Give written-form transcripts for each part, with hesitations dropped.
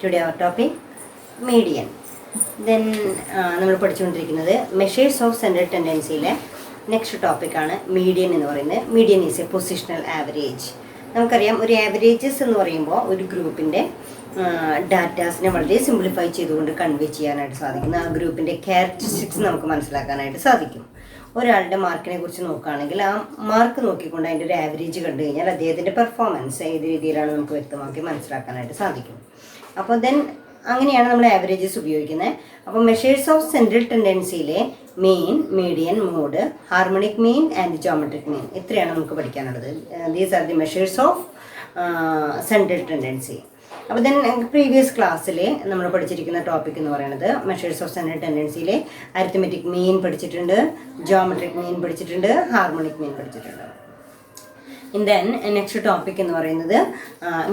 Today our topic median. Then നമ്മൾ പഠിച്ചുകൊണ്ടിരിക്കുന്നത് measures of central ടെൻഡൻസിയിലെ നെക്സ്റ്റ് ടോപ്പിക്കാണ് മീഡിയൻ എന്ന് പറയുന്നത്. Median is a positional average. നമുക്കറിയാം, ഒരു ആവറേജസ് എന്ന് പറയുമ്പോൾ ഒരു ഗ്രൂപ്പിൻ്റെ ഡാറ്റാസിനെ വളരെ സിംപ്ലിഫൈ ചെയ്തുകൊണ്ട് കൺവേ ചെയ്യാനായിട്ട് സാധിക്കും. ആ ഗ്രൂപ്പിൻ്റെ ക്യാരക്ടറിസ്റ്റിക്സ് നമുക്ക് മനസ്സിലാക്കാനായിട്ട് സാധിക്കും. ഒരാളുടെ മാർക്കിനെ കുറിച്ച് നോക്കുകയാണെങ്കിൽ ആ മാർക്ക് നോക്കിക്കൊണ്ട് അതിൻ്റെ ഒരു ആവറേജ് കണ്ടു കഴിഞ്ഞാൽ അദ്ദേഹത്തിൻ്റെ പെർഫോമൻസ് ഏത് രീതിയിലാണ് നമുക്ക് വ്യക്തമാക്കി മനസ്സിലാക്കാനായിട്ട് സാധിക്കും. അപ്പോൾ ദെൻ അങ്ങനെയാണ് നമ്മൾ ആവറേജസ് ഉപയോഗിക്കുന്നത്. അപ്പോൾ മെഷേഴ്സ് ഓഫ് സെൻട്രൽ ടെൻഡൻസിയിലെ mean, median, mode, harmonic mean and geometric mean, ഇത്രയാണ് നമുക്ക് പഠിക്കാനുള്ളത്. These are the measures of central tendency. അപ്പോൾ ദെൻ പ്രീവിയസ് ക്ലാസ്സിൽ നമ്മൾ പഠിച്ചിരിക്കുന്ന ടോപ്പിക് എന്ന് പറയുന്നത് മെഷേഴ്സ് ഓഫ് സെൻട്രൽ ടെൻഡൻസിയിലെ അരിത്മെറ്റിക് മീൻ പഠിച്ചിട്ടുണ്ട്, ജോമെട്രിക് മീൻ പഠിച്ചിട്ടുണ്ട്, ഹാർമോണിക് മീൻ പഠിച്ചിട്ടുണ്ട്. ദെൻ നെക്സ്റ്റ് ടോപ്പിക് എന്ന് പറയുന്നത്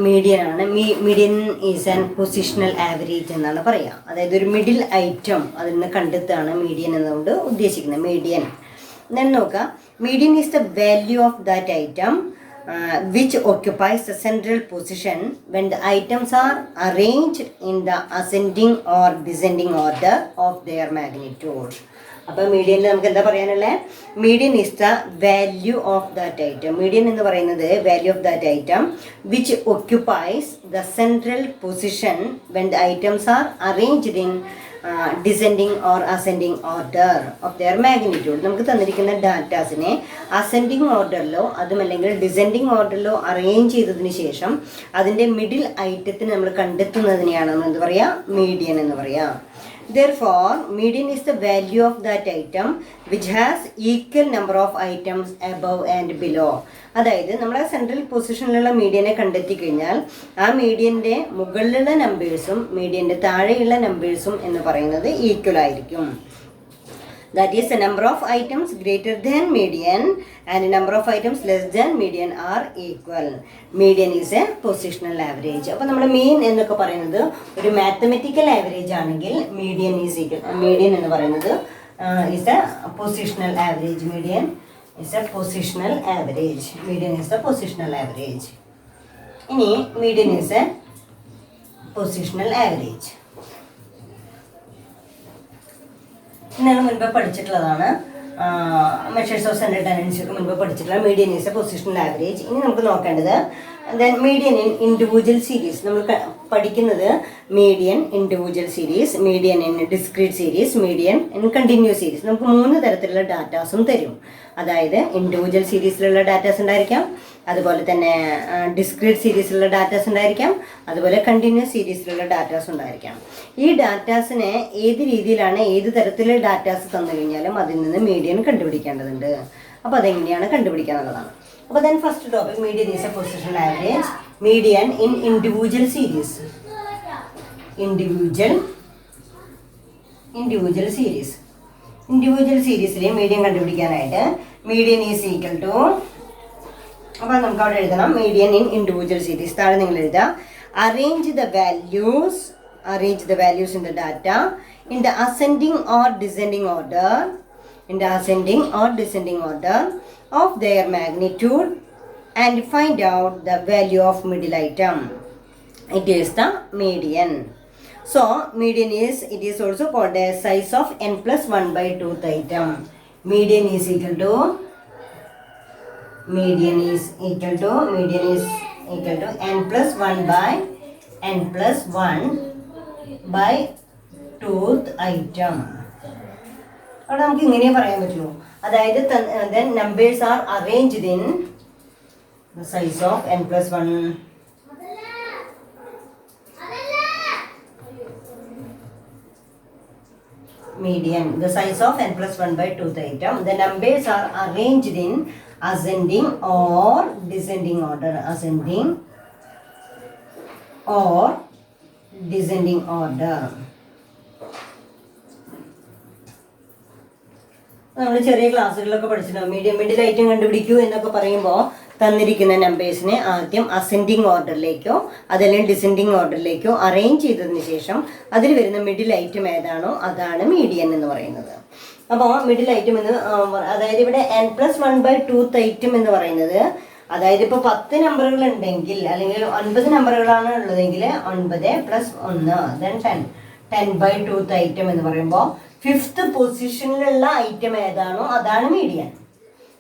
മീഡിയൻ ആണ്. Median is an positional average എന്നാണ് പറയുക. അതായത് ഒരു മിഡിൽ ഐറ്റം അതിൽ നിന്ന് കണ്ടെത്താണ് മീഡിയൻ എന്നുകൊണ്ട് ഉദ്ദേശിക്കുന്നത്. മീഡിയൻ ദെൻ നോക്കുക, median is the value of that item which occupies the central position when the items are arranged in the ascending or descending order of their magnitude. അപ്പോൾ മീഡിയനിൽ നമുക്ക് എന്താ പറയാനുള്ളത്? Median is the value of that item. Median എന്ന് പറയുന്നത് value of that item which occupies the central position when the items are arranged in descending or ascending order of their magnitude. നമുക്ക് തന്നിരിക്കുന്ന ഡാറ്റാസിനെ ascending ഓർഡറിലോ അതുമല്ലെങ്കിൽ descending ഓർഡറിലോ arrange ചെയ്തതിന് ശേഷം അതിൻ്റെ middle ഐറ്റത്തിന് നമ്മൾ കണ്ടെത്തുന്നതിനെയാണ് നമ്മൾ എന്ത് പറയുക? മീഡിയൻ എന്ന് പറയുക. Therefore, median is the value of that item which has equal number of items above and below. അതായത് നമ്മളെ സെൻട്രൽ പൊസിഷനിലുള്ള മീഡിയനെ കണ്ടെത്തി കഴിഞ്ഞാൽ ആ മീഡിയൻ്റെ മുകളിലുള്ള നമ്പേഴ്സും മീഡിയൻ്റെ താഴെയുള്ള നമ്പേഴ്സും എന്ന് പറയുന്നത് ഈക്വൽ ആയിരിക്കും. That is, the number of items greater than median and number of items less than median are equal. Median is a positional average. അപ്പോൾ നമ്മൾ മീൻ എന്നൊക്കെ പറയുന്നത് ഒരു മാത്തമെറ്റിക്കൽ ആവറേജ് ആണെങ്കിൽ മീഡിയൻ ഈസ് ഈക്വൽ. മീഡിയൻ എന്ന് പറയുന്നത് is a positional average. Median is a positional average. Median is a positional average. ഇനി median is a positional average. ഇന്നലെ മുൻപ് പഠിച്ചിട്ടുള്ളതാണ്. മെഷേഴ്സ് ഓഫ് സെൻട്രൽ ടെൻഡൻസിക്ക് മുൻപ് പഠിച്ചിട്ടുള്ള median is a positional average. ഇനി നമുക്ക് നോക്കേണ്ടത് then median in individual series. നമ്മൾ പഠിക്കുന്നത് median individual series, median in discrete series, median in continuous series. നമുക്ക് 3 തരത്തിലുള്ള ഡാറ്റാസും തരും. അതായത് ഇൻഡിവിജ്വൽ സീരീസിലുള്ള ഡാറ്റാസ് ഉണ്ടായിരിക്കാം, അതുപോലെ തന്നെ ഡിസ്ക്രീറ്റ് സീരീസിലുള്ള ഡാറ്റാസ് ഉണ്ടായിരിക്കാം, അതുപോലെ കണ്ടിന്യൂസ് സീരീസിലുള്ള ഡാറ്റാസ് ഉണ്ടായിരിക്കാം. ഈ ഡാറ്റാസിനെ ഏത് രീതിയിലാണ് ഏത് തരത്തിലുള്ള ഡാറ്റാസ് തന്നു കഴിഞ്ഞാലും അതിൽ നിന്ന് മീഡിയൻ കണ്ടുപിടിക്കേണ്ടതുണ്ട്. അപ്പോൾ അതെങ്ങനെയാണ് കണ്ടുപിടിക്കുക എന്നുള്ളതാണ്. അപ്പോൾ then first topic, median is a positional average. Median in individual series. Individual സീരീസിലെ മീഡിയൻ കണ്ടുപിടിക്കാനായിട്ട് മീഡിയൻ ഈസ് ഈക്വൽ ടു, അപ്പോൾ നമുക്ക് അവിടെ എഴുതണം മീഡിയൻ ഇൻ ഇൻഡിവിജ്വൽ സീരീസ്. താഴെ നിങ്ങൾ എഴുതുക, arrange the values in the data in the ascending or descending order of their magnitude and find out the value of middle item. It is the median. So median is also called as size of n plus 1/2th item. Median is equal to n plus 1/2th item. അവിടെ നമുക്ക് ഇങ്ങനെ പറയാൻ പറ്റുള്ളൂ. അതായത് then numbers are arranged in the size of n plus 1 median, the size of n plus 1/2th item. The numbers are arranged in ascending or descending order. നമ്മൾ ചെറിയ ക്ലാസ്സുകളിലൊക്കെ പഠിച്ചിട്ടുണ്ടാവും. Middle item കണ്ടുപിടിക്കൂ എന്നൊക്കെ പറയുമ്പോൾ തന്നിരിക്കുന്ന നമ്പേഴ്സിനെ ആദ്യം അസെൻഡിങ് ഓർഡറിലേക്കോ അതല്ലെങ്കിൽ ഡിസെൻഡിങ് ഓർഡറിലേക്കോ അറേഞ്ച് ചെയ്തതിന് ശേഷം അതിൽ വരുന്ന മിഡിൽ ഐറ്റം ഏതാണോ അതാണ് മീഡിയൻ എന്ന് പറയുന്നത്. അപ്പോൾ മിഡിൽ ഐറ്റം എന്ന് അതായത് ഇവിടെ n plus 1/2th ഐറ്റം എന്ന് പറയുന്നത് അതായത് ഇപ്പോൾ 10 നമ്പറുകൾ ഉണ്ടെങ്കിൽ അല്ലെങ്കിൽ 9 നമ്പറുകളാണ് ഉള്ളതെങ്കിൽ 9 + 1 ദെൻ 10/2 ഐറ്റം എന്ന് പറയുമ്പോൾ 5th പൊസിഷനിലുള്ള ഐറ്റം ഏതാണോ അതാണ് മീഡിയൻ.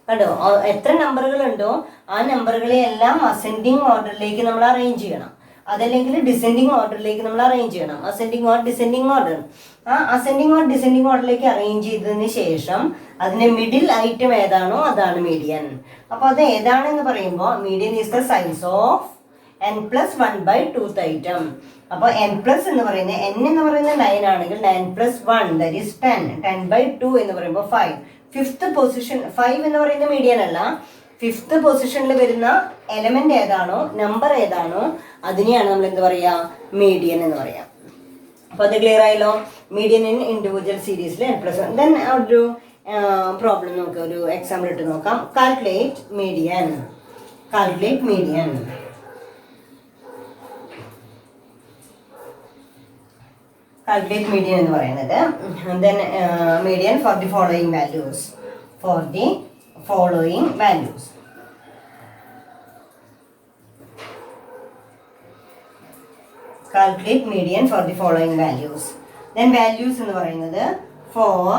കണ്ടോ, എത്ര നമ്പറുകൾ ഉണ്ടോ ആ നമ്പറുകളെ എല്ലാം അസെൻഡിങ് ഓർഡറിലേക്ക് നമ്മൾ അറേഞ്ച് ചെയ്യണം. അതല്ലെങ്കിൽ ഡിസെൻഡിങ് ഓർഡറിലേക്ക് നമ്മൾ അറേഞ്ച് ചെയ്യണം. Ascending or descending order. ആ അസെൻഡിങ് ഓർ ഡിസെൻഡിങ് ഓർഡറിലേക്ക് അറേഞ്ച് ചെയ്തതിന് ശേഷം അതിന്റെ മിഡിൽ ഐറ്റം ഏതാണോ അതാണ് മീഡിയൻ. അപ്പോൾ അത് ഏതാണെന്ന് പറയുമ്പോൾ median is the size of n+1/2 item. അപ്പോൾ n+ എന്ന് പറയുന്നത് n എന്ന് പറയുന്നത് 9 ആണെങ്കിൽ 9+1 ദാറ്റ് ഈസ് 10. 10/2 എന്ന് പറയുമ്പോൾ 5. 5th പൊസിഷൻ 5 എന്ന് പറയുന്ന മീഡിയൻ അല്ല. 5th പൊസിഷനിൽ വരുന്ന എലമെന്റ് ഏതാണോ നമ്പർ ഏതാണോ അതിനെയാണ് നമ്മൾ എന്ത് പറയാ മീഡിയൻ എന്ന് പറയാം. അപ്പോൾ അത് ക്ലിയർ ആയല്ലോ. മീഡിയൻ ഇൻ ഇൻഡിവിജ്വൽ സീരീസിൽ n+1. ദെൻ ഒരു പ്രോബ്ലം നമുക്ക് ഒരു എക്സാമ്പിൾ ഇട്ട് നോക്കാം. Calculate median. Calculate median. Calculate median എന്ന് പറയുന്നത് then median for the following values. For the following values. Calculate median for the following values. Then values എന്ന് പറയുന്നത് 4,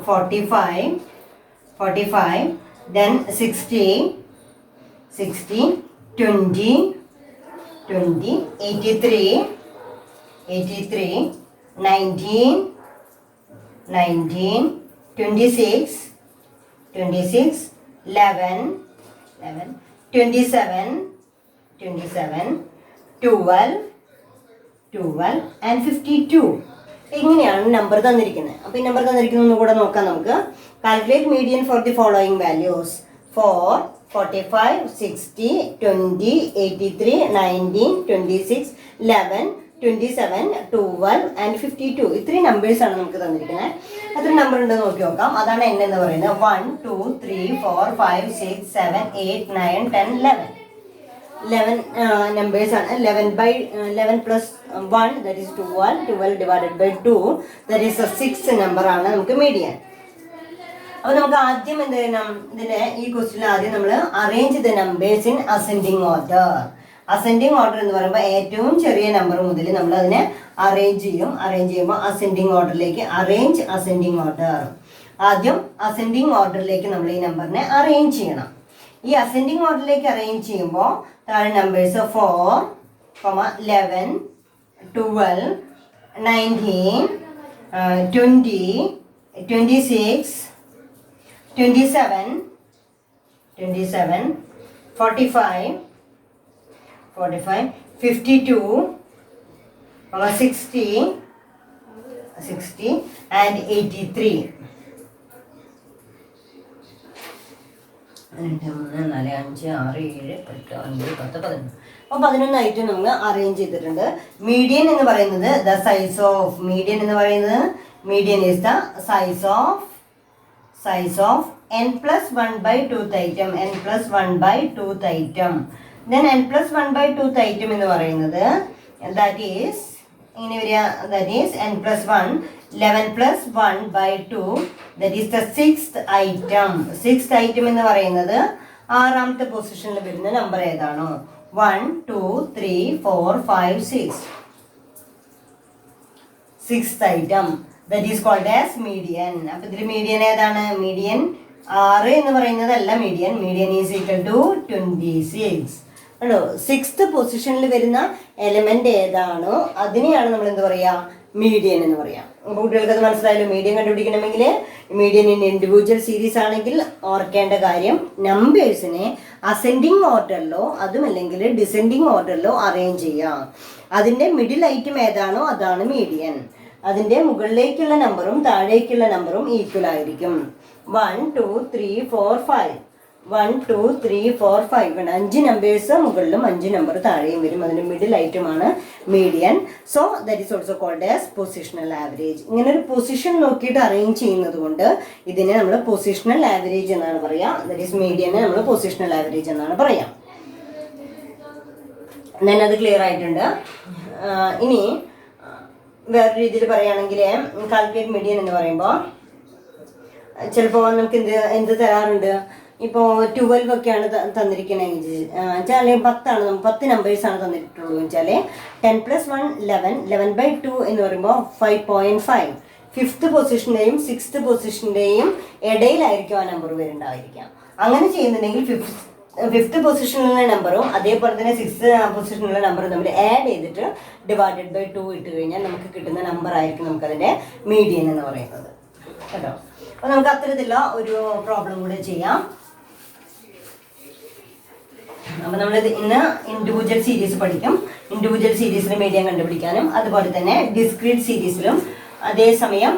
45, then 60, 20, 83, 19, 26, 11, 27, 12 and 52. ഇങ്ങനെയാണ് നമ്പർ തന്നിരിക്കുന്നത്. അപ്പോൾ ഈ നമ്പർ തന്നിരിക്കുന്നത് കൂടെ നോക്കാം നമുക്ക്. Calculate median for the following values. 4, 45, 60, 20, 83, 19, 26, 11, 27, 12 and 52. ഇത്രയും നമ്പേഴ്സാണ് നമുക്ക് തന്നിരിക്കുന്നത്. എത്ര നമ്പർ ഉണ്ടെന്ന് നോക്കി നോക്കാം. അതാണ് n എന്ന് പറയുന്നത്. 1, 2, 3, 4, 5, 6, 7, 8, 9, 10, 11. 11 numbers ആണ്. 11 plus 1 that is 12. 12 divided by 2 that is the 6th number ആണ് നമുക്ക് മീഡിയൻ. അപ്പോൾ നമുക്ക് ആദ്യം എന്ത് ചെയ്യണം, ഇതിലെ ഈ ക്വസ്റ്റ്യൻ ആദ്യം നമ്മൾ arrange the numbers in ascending order. Ascending order എന്ന് പറയുമ്പോൾ ഏറ്റവും ചെറിയ നമ്പർ മുതൽ നമ്മൾ അതിനെ അറേഞ്ച് ചെയ്യും. അറേഞ്ച് ചെയ്യുമ്പോൾ അസെൻഡിങ് ഓർഡറിലേക്ക് അറേഞ്ച് അസെൻഡിങ് ഓർഡർ. ആദ്യം അസെൻഡിങ് ഓർഡറിലേക്ക് നമ്മൾ ഈ നമ്പറിനെ അറേഞ്ച് ചെയ്യണം. ഈ അസെൻഡിങ് ഓർഡറിലേക്ക് അറേഞ്ച് ചെയ്യുമ്പോൾ താഴെ നമ്പേഴ്സ് 4, 11, 12, 19, 20, 26, 27, 45, 52, 60 and 83. 2, 3, 4, 5, 6, 7, 8, 9, 10, 11. അപ്പോൾ 11 ആയിട്ട് നമ്മൾ അറേഞ്ച് ചെയ്തിട്ടുണ്ട്. മീഡിയൻ എന്ന് പറയുന്നത് the size of median is the size of n+1/2 item. n+1/2 item. Then n+1/2 item എന്ന് പറയുന്നത് ദാറ്റ് ഈസ് ഇങ്ങനെ വരിക. That is n+1 11+1/2 that is the 6th item. 6th item എന്ന് പറയുന്നത് 6ാമത്തെ പൊസിഷനിൽ വരുന്ന നമ്പർ ഏതാണോ 1, 2, 3, 4, 5, 6. 6th item that is called as median. അപ്പോൾ ഇതിൽ മീഡിയൻ ഏതാണ്? മീഡിയൻ 6 എന്ന് പറയുന്നതല്ല median. Median is equal to 26. ആണോ? 6th പൊസിഷനിൽ വരുന്ന എലമെന്റ് ഏതാണോ അതിനെയാണ് നമ്മൾ എന്ത് പറയാ മീഡിയൻ എന്ന് പറയാം. അപ്പോൾ കുട്ടികൾക്ക് അത് മനസ്സിലായല്ലോ. മീഡിയൻ കണ്ടുപിടിക്കണമെങ്കിൽ മീഡിയൻ ഇൻ ഇൻഡിവിജ്വൽ സീരീസ് ആണെങ്കിൽ ഓർക്കേണ്ട കാര്യം നമ്പേഴ്സിനെ അസെൻഡിങ് ഓർഡറിലോ അതുമല്ലെങ്കിൽ ഡിസെൻഡിങ് ഓർഡറിലോ അറേഞ്ച് ചെയ്യാം. അതിൻ്റെ മിഡിൽ ഐറ്റം ഏതാണോ അതാണ് മീഡിയൻ. അതിൻ്റെ മുകളിലേക്കുള്ള നമ്പറും താഴേക്കുള്ള നമ്പറും ഈക്വൽ ആയിരിക്കും. 1, 2, 3, 4, 5. 1, 2, 3, 4, 5 ഉണ്ട്. 5 നമ്പേഴ്സ് മുകളിലും 5 നമ്പർ താഴെയും വരും. അതിൻ്റെ മിഡിൽ ഐറ്റമാണ് median. So that is also called as positional average. ഇങ്ങനെ ഒരു പൊസിഷൻ നോക്കിയിട്ട് അറേഞ്ച് ചെയ്യുന്നത് കൊണ്ട് ഇതിനെ നമ്മൾ പൊസിഷണൽ ആവറേജ് എന്നാണ് പറയുക. ദാറ്റ് ഈസ് മീഡിയനെ നമ്മൾ പൊസിഷണൽ ആവറേജ് എന്നാണ് പറയുക. ദെൻ അത് ക്ലിയർ ആയിട്ടുണ്ട്. ഇനി വേറെ രീതിയിൽ പറയുകയാണെങ്കിൽ കാൽക്കുലേറ്റ് മീഡിയൻ എന്ന് പറയുമ്പോൾ ചിലപ്പോൾ നമുക്ക് എന്ത് തരാറുണ്ട്, ഇപ്പോൾ 12 ഒക്കെയാണ് തന്നിരിക്കണമെങ്കിൽ വെച്ചാൽ 10 10 നമ്പേഴ്സാണ് തന്നിട്ടുള്ളൂ വെച്ചാൽ 10+1 11 11/2 എന്ന് പറയുമ്പോൾ 5.5. 5th പൊസിഷൻ്റെയും 6th പൊസിഷൻ്റെയും ഇടയിലായിരിക്കും ആ നമ്പർ വരുന്നുണ്ടായിരിക്കാം. അങ്ങനെ ചെയ്യുന്നുണ്ടെങ്കിൽ 5th പൊസിഷനിലുള്ള നമ്പറും അതേപോലെ തന്നെ 6th പൊസിഷനിലുള്ള നമ്പറും തമ്മിൽ ആഡ് ചെയ്തിട്ട് /2 ഇട്ട് കഴിഞ്ഞാൽ നമുക്ക് കിട്ടുന്ന നമ്പർ ആയിരിക്കും നമുക്കതിൻ്റെ മീഡിയൻ എന്ന് പറയുന്നത് കേട്ടോ. അപ്പോൾ നമുക്ക് അത്തരത്തിലുള്ള ഒരു പ്രോബ്ലം കൂടെ ചെയ്യാം. അപ്പോൾ നമ്മൾ ഇന്ന് ഇൻഡിവിജ്വൽ സീരീസ് പഠിക്കും. ഇൻഡിവിജ്വൽ സീരീസിൽ മീഡിയൻ കണ്ടുപിടിക്കാനും അതുപോലെ തന്നെ ഡിസ്ക്രീറ്റ് സീരീസിലും അതേസമയം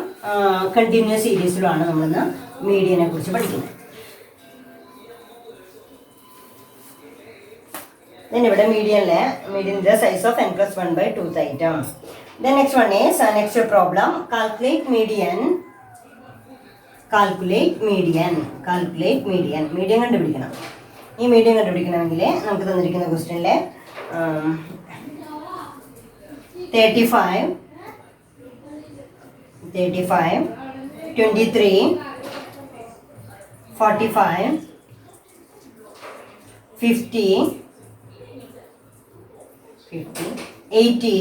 കണ്ടിന്യൂസ് സീരീസിലുമാണ് നമ്മളിന്ന് മീഡിയനെ കുറിച്ച് പഠിക്കുന്നത്. Then ഇവിടെ മീഡിയൻ്റെ size of n+1/2 item. Then next one is next problem, calculate median. Median കണ്ടുപിടിക്കണം. ഈ മീഡിയൻ കണ്ടുപിടിക്കണമെങ്കിൽ നമുക്ക് തന്നിരിക്കുന്ന ക്വസ്റ്റ്യനിലെ 35 23 45 50 80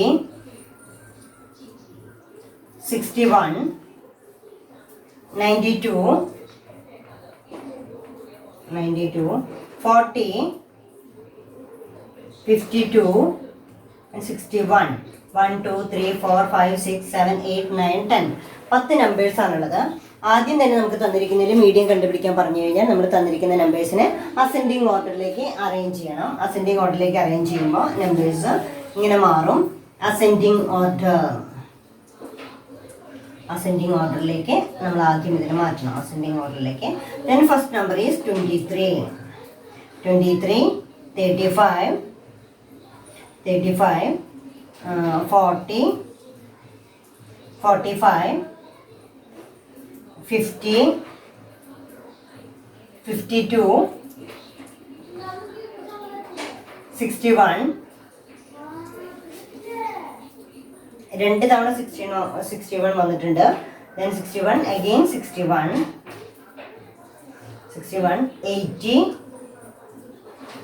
61 92 40 52 and 61. 1 2 3 4 5 6 7 8 9 10 10 നമ്പേഴ്സാണുള്ളത്. ആദ്യം തന്നെ നമുക്ക് തന്നിരിക്കുന്നതിൽ മീഡിയൻ കണ്ടുപിടിക്കാൻ പറഞ്ഞു കഴിഞ്ഞാൽ നമ്മൾ തന്നിരിക്കുന്ന നമ്പേഴ്സിനെ അസെൻഡിങ് ഓർഡറിലേക്ക് അറേഞ്ച് ചെയ്യണം. അസെൻഡിങ് ഓർഡറിലേക്ക് അറേഞ്ച് ചെയ്യുമ്പോൾ നമ്പേഴ്സ് ഇങ്ങനെ മാറും. അസെൻഡിങ് ഓർഡറിലേക്ക് നമ്മൾ ആദ്യം ഇതിനെ മാറ്റണം. അസെൻഡിങ് ഓർഡറിലേക്ക്. ദെൻ ഫസ്റ്റ് നമ്പർ ഈസ് 23 35 40 45 50 52 61 2 തവണ 61 വന്നിട്ടുണ്ട്. then 61 again 61 80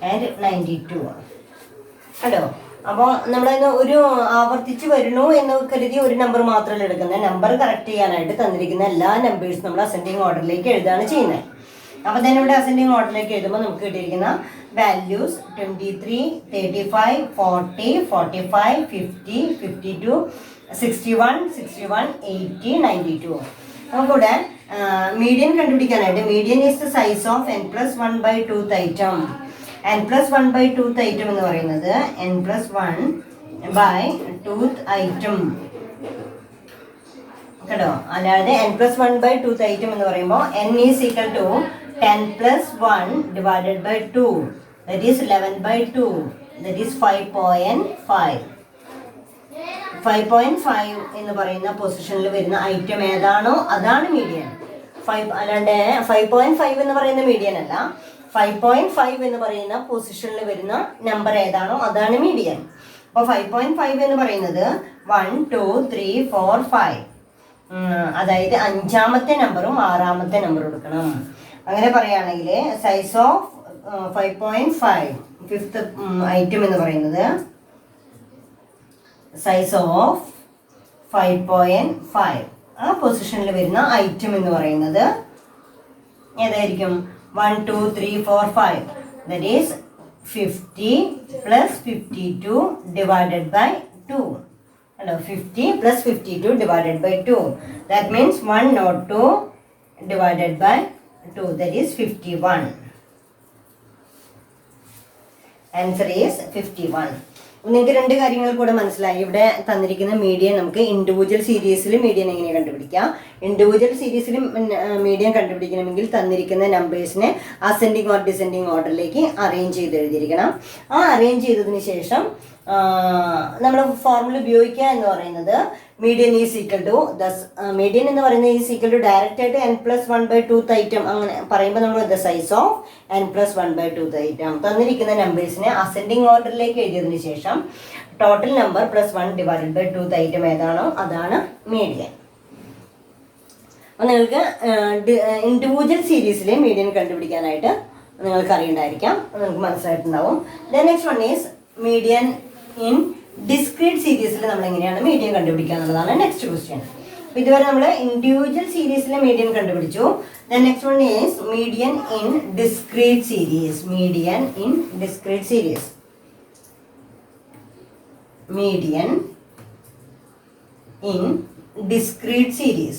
and 92 കേട്ടോ. അപ്പോൾ നമ്മളതിന് ഒരു ആവർത്തിച്ച് വരുന്നു എന്ന് കരുതി ഒരു നമ്പർ മാത്രമല്ല എടുക്കുന്നത്. നമ്പർ കറക്റ്റ് ചെയ്യാനായിട്ട് തന്നിരിക്കുന്ന എല്ലാ നമ്പേഴ്സും നമ്മൾ അസെൻഡിങ് ഓർഡറിലേക്ക് എഴുതാണ് ചെയ്യുന്നത്. അപ്പോൾ തന്നെ ഇവിടെ അസെൻഡിങ് ഓർഡറിലേക്ക് എഴുതുമ്പോൾ നമുക്ക് കിട്ടിയിരിക്കുന്ന വാല്യൂസ് 23 35 40 45 50 52 61 80 92. നമുക്കിവിടെ മീഡിയൻ കണ്ടുപിടിക്കാനായിട്ട് median is the size of n+1/2 item. n+1/2 item എന്ന് പറയുന്നത് n+1/2 item കേട്ടോ. അല്ലാതെ n+1/2 item എന്ന് പറയുമ്പോൾ n is equal to 10+1 divided by 2, that is 11/2, that is 5.5. 5.5 എന്ന് പറയുന്ന പൊസിഷനിൽ വരുന്ന ഐറ്റം ഏതാണോ അതാണ് മീഡിയൻ. 5 അല്ലാണ്ട് 5.5 എന്ന് പറയുന്ന മീഡിയൻ അല്ല. 5.5 എന്ന് പറയുന്ന പൊസിഷനിൽ വരുന്ന നമ്പർ ഏതാണോ അതാണ് മീഡിയൻ. അപ്പോൾ 5.5 എന്ന് പറയുന്നത് 1 2 3 4 5, അതായത് 5ാമത്തെ നമ്പറും 6ാമത്തെ നമ്പറും എടുക്കണം. അങ്ങനെ പറയുകയാണെങ്കിൽ സൈസ് ഓഫ് 5.5 ഫിഫ്ത്ത് ഐറ്റം എന്ന് പറയുന്നത് സൈസ് ഓഫ് 5.5 ആ പൊസിഷനിൽ വരുന്ന ഐറ്റം എന്ന് പറയുന്നത് ഏതായിരിക്കും? 1 2 3 4 5, that is 50 plus 52 divided by 2. Hello, 50 plus 52 divided by 2. That means 102 divided by 2, that is 51. Answer is 51. നിങ്ങൾക്ക് രണ്ട് കാര്യങ്ങൾ കൂടെ മനസ്സിലായി. ഇവിടെ തന്നിരിക്കുന്ന മീഡിയൻ നമുക്ക് ഇൻഡിവിജ്വൽ സീരീസിൽ മീഡിയൻ എങ്ങനെ കണ്ടുപിടിക്കാം. ഇൻഡിവിജ്വൽ സീരീസിൽ മീഡിയൻ കണ്ടുപിടിക്കണമെങ്കിൽ തന്നിരിക്കുന്ന നമ്പേഴ്സിനെ അസെൻഡിങ് ഓർ ഡിസെൻഡിങ് ഓർഡറിലേക്ക് അറേഞ്ച് ചെയ്ത് എഴുതിയിരിക്കണം. ആ അറേഞ്ച് ചെയ്തതിന് ശേഷം നമ്മൾ ഫോർമുല ഉപയോഗിക്കുക എന്ന് പറയുന്നത് median is equal to median എന്ന് പറയുന്നത് ഈസ് ഈക്വൽ ടു ഡയറക്റ്റ് ആയിട്ട് n+1/2 ഐറ്റം അങ്ങനെ പറയുമ്പോൾ നമ്മൾ the size of n+1/2 item തന്നിരിക്കുന്ന നമ്പേഴ്സിനെ അസെൻഡിങ് ഓർഡറിലേക്ക് എഴുതിയതിന് ശേഷം total number +1 divided by 2 item ഏതാണോ അതാണ് മീഡിയൻ. അപ്പോൾ നിങ്ങൾക്ക് ഇൻഡിവിജ്വൽ സീരീസിലെ മീഡിയൻ കണ്ടുപിടിക്കാനായിട്ട് നിങ്ങൾക്ക് അറിയണ്ടായിരിക്കാം, നിങ്ങൾക്ക് മനസ്സിലായിട്ടുണ്ടാവും. Then next one is median in discrete സീരീസിൽ നമ്മൾ എങ്ങനെയാണ് മീഡിയൻ കണ്ടുപിടിക്കുക എന്നുള്ളതാണ് നെക്സ്റ്റ് ക്വസ്റ്റ്യൻ. അപ്പോൾ ഇതുവരെ നമ്മൾ ഇൻഡിവിജ്വൽ സീരീസിലെ മീഡിയൻ കണ്ടുപിടിച്ചു. Then next one is median in discrete series. Median in discrete series. Median in discrete series.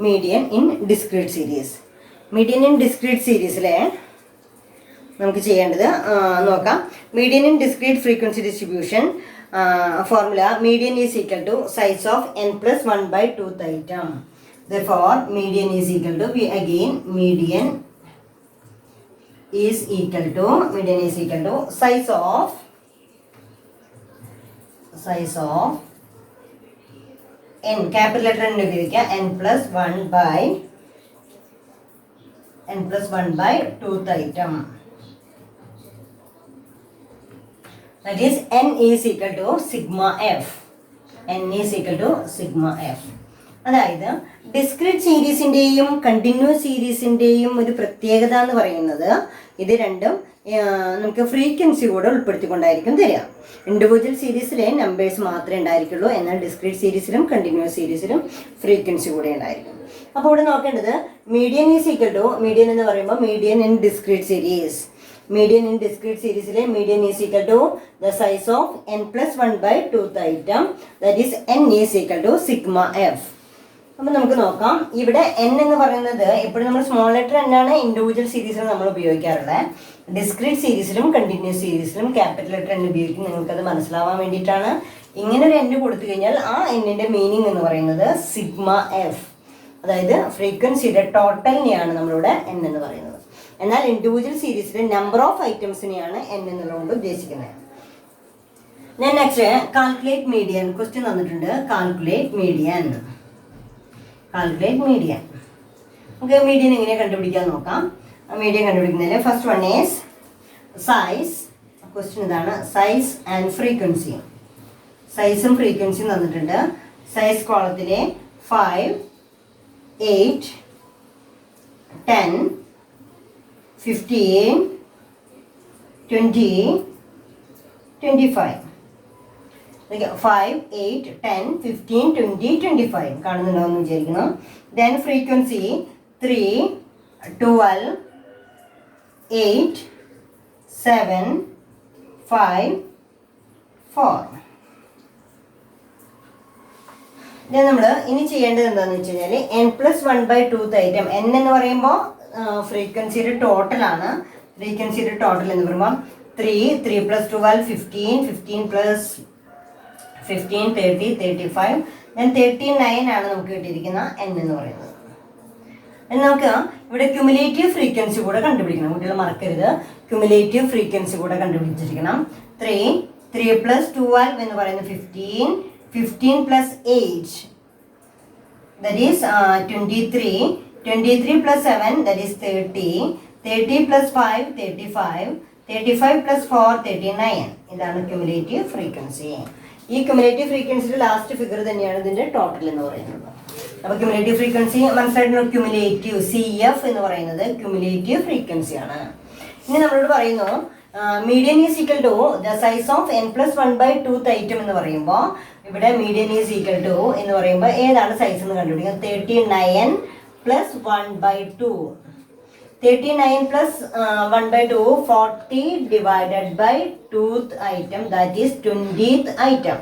Median in discrete series. Median in discrete series-ലെ നമുക്ക് ചെയ്യേണ്ടത് നോക്കാം. Median in discrete frequency distribution formula median is equal to size of n plus 1 by 2th item. Therefore median is equal to median is equal to size of n, capital letter n ഉപയോഗിക്കുക, n plus 1 by 2th item. That is n is equal to sigma f. n is equal to sigma f. അതായത് discrete സീരീസിൻ്റെയും continuous സീരീസിൻ്റെയും ഒരു പ്രത്യേകത എന്ന് പറയുന്നത് ഇത് രണ്ടും നമുക്ക് frequency കൂടെ ഉൾപ്പെടുത്തിക്കൊണ്ടായിരിക്കും തരിക. ഇൻഡിവിജ്വൽ സീരീസിലെ നമ്പേഴ്സ് മാത്രമേ ഉണ്ടായിരിക്കുള്ളൂ, എന്നാൽ ഡിസ്ക്രീറ്റ് സീരീസിലും കണ്ടിന്യൂസ് സീരീസിലും ഫ്രീക്വൻസി കൂടെ ഉണ്ടായിരിക്കും. അപ്പോൾ ഇവിടെ നോക്കേണ്ടത് median is equal to, median എന്ന് പറയുമ്പോൾ median in discrete series. Median in discrete സീരീസിലെ median is equal to the size of n plus 1 by 2th item. That is n is equal to sigma F. അപ്പം നമുക്ക് നോക്കാം. ഇവിടെ n എന്ന് പറയുന്നത് എപ്പോഴും നമ്മൾ സ്മോൾ ലെറ്റർ n ആണ് ഇൻഡിവിജ്വൽ സീരീസിൽ നമ്മൾ ഉപയോഗിക്കാറുള്ളത്. ഡിസ്ക്രീറ്റ് സീരീസിലും കണ്ടിന്യൂസ് സീരീസിലും ക്യാപിറ്റൽ ലെറ്റർ n ഉപയോഗിക്കും. നിങ്ങൾക്കത് മനസ്സിലാവാൻ വേണ്ടിയിട്ടാണ്. ഇങ്ങനെ ഒരു n കൊടുത്തു കഴിഞ്ഞാൽ ആ എന്നിൻ്റെ മീനിങ് എന്ന് പറയുന്നത് സിഗ്മ എഫ്, അതായത് ഫ്രീക്വൻസിയുടെ ടോട്ടലിനെയാണ് നമ്മളിവിടെ n എന്ന് പറയുന്നത്. എന്നാൽ ഇൻഡിവിജ്വൽ സീരീസിലെ നമ്പർ ഓഫ് ഐറ്റംസിനെയാണ് n എന്നുള്ളതുകൊണ്ട് ഉദ്ദേശിക്കുന്നത്. ഞാൻ നെക്സ്റ്റ് കാൽക്കുലേറ്റ് മീഡിയൻ ക്വസ്റ്റ്യൻ തന്നിട്ടുണ്ട്. Calculate median. നമുക്ക് മീഡിയൻ എങ്ങനെ കണ്ടുപിടിക്കാൻ നോക്കാം. മീഡിയൻ കണ്ടുപിടിക്കുന്നതിൽ first one is size. Question ഇതാണ്, സൈസ് ആൻഡ് ഫ്രീക്വൻസി. സൈസും ഫ്രീക്വൻസിയും തന്നിട്ടുണ്ട്. സൈസ് കോളത്തിലെ 5, 8, 10, 15, 20, 25. 5, 8, 10, 15, 20, 25 കാണുന്നുണ്ടോ എന്ന് വിചാരിക്കുന്നു. Then frequency 3, 12, 8, 7, 5, 4. നമ്മൾ ഇനി ചെയ്യേണ്ടത് എന്താണെന്ന് വെച്ച് കഴിഞ്ഞാൽ n plus 1 by 2th item. n എന്ന് പറയുമ്പോൾ ഫ്രീക്വൻസിയുടെ ടോട്ടലാണ്. ഫ്രീക്വൻസിയുടെ ടോട്ടൽ എന്ന് പറയുമ്പോൾ 3 plus 12, 15 plus 15, 30, 35, then 39 ആണ് നമുക്ക് കിട്ടിയിരിക്കുന്ന n എന്ന് പറയുന്നത്. നമുക്ക് ഇവിടെ ക്യുമുലേറ്റീവ് ഫ്രീക്വൻസി കൂടെ കണ്ടുപിടിക്കണം. കുട്ടികൾ മറക്കരുത്, ക്യുമുലേറ്റീവ് ഫ്രീക്വൻസി കൂടെ കണ്ടുപിടിച്ചിരിക്കണം. 3 plus 12 എന്ന് പറയുന്നത് 15 plus 8 that is 23 plus 7 that is 30 plus 5 35 plus 4 39. ഇതാണ് ക്യുമുലേറ്റീവ് ഫ്രീക്വൻസി. ഈ ക്യുമുലേറ്റീവ് ഫ്രീക്വൻസിയുടെ ലാസ്റ്റ് ഫിഗർ തന്നെയാണ് ഇതിൻ്റെ ടോട്ടൽ എന്ന് പറയുന്നത്. അപ്പോൾ ക്യുമുലേറ്റീവ് ഫ്രീക്വൻസി മനസ്സിലായിട്ടുള്ള ക്യുമുലേറ്റീവ് CF എന്ന് പറയുന്നത് ക്യുമുലേറ്റീവ് ഫ്രീക്വൻസിയാണ്. ഇനി നമ്മളോട് പറയുന്നു median is equal to the size of n plus 1 by 2th item എന്ന് പറയുമ്പോൾ ഇവിടെ മീഡിയൻ ഈസ് ഈക്വൽ ടു എന്ന് പറയുമ്പോൾ ഏതാണ് സൈസ് എന്ന് കണ്ടുപിടിക്കുക. 39 plus 1 by 2. 39 plus 1 by 2, 40 divided by 2th item, that is 20th item.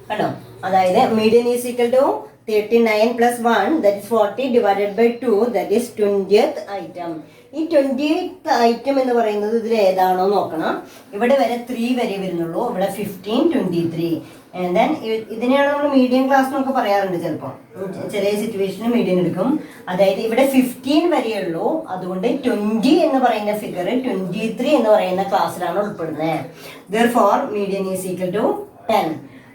കണ്ടോ, അതായത് median is equal to 39 plus 1 that is 40 divided by 2 that is 20th item. ഈ 20th item എന്ന് പറയുന്നത് ഇതിൽ ഏതാണോ നോക്കണം. ഇവിടെ വരെ 3 വരെ വരുന്നുള്ളൂ, ഇവിടെ 15, 23. ദെൻ ഇതിനെയാണ് നമ്മൾ മീഡിയം ക്ലാസ് എന്നൊക്കെ പറയാറുണ്ട്. ചിലപ്പോൾ ചില സിറ്റുവേഷനിൽ മീഡിയം എടുക്കും. അതായത് ഇവിടെ 15 വരെയുള്ളൂ, അതുകൊണ്ട് 20 എന്ന് പറയുന്ന ഫിഗർ 23 എന്ന് പറയുന്ന ക്ലാസ്സിലാണ് ഉൾപ്പെടുന്നത്. Therefore median is equal to 10.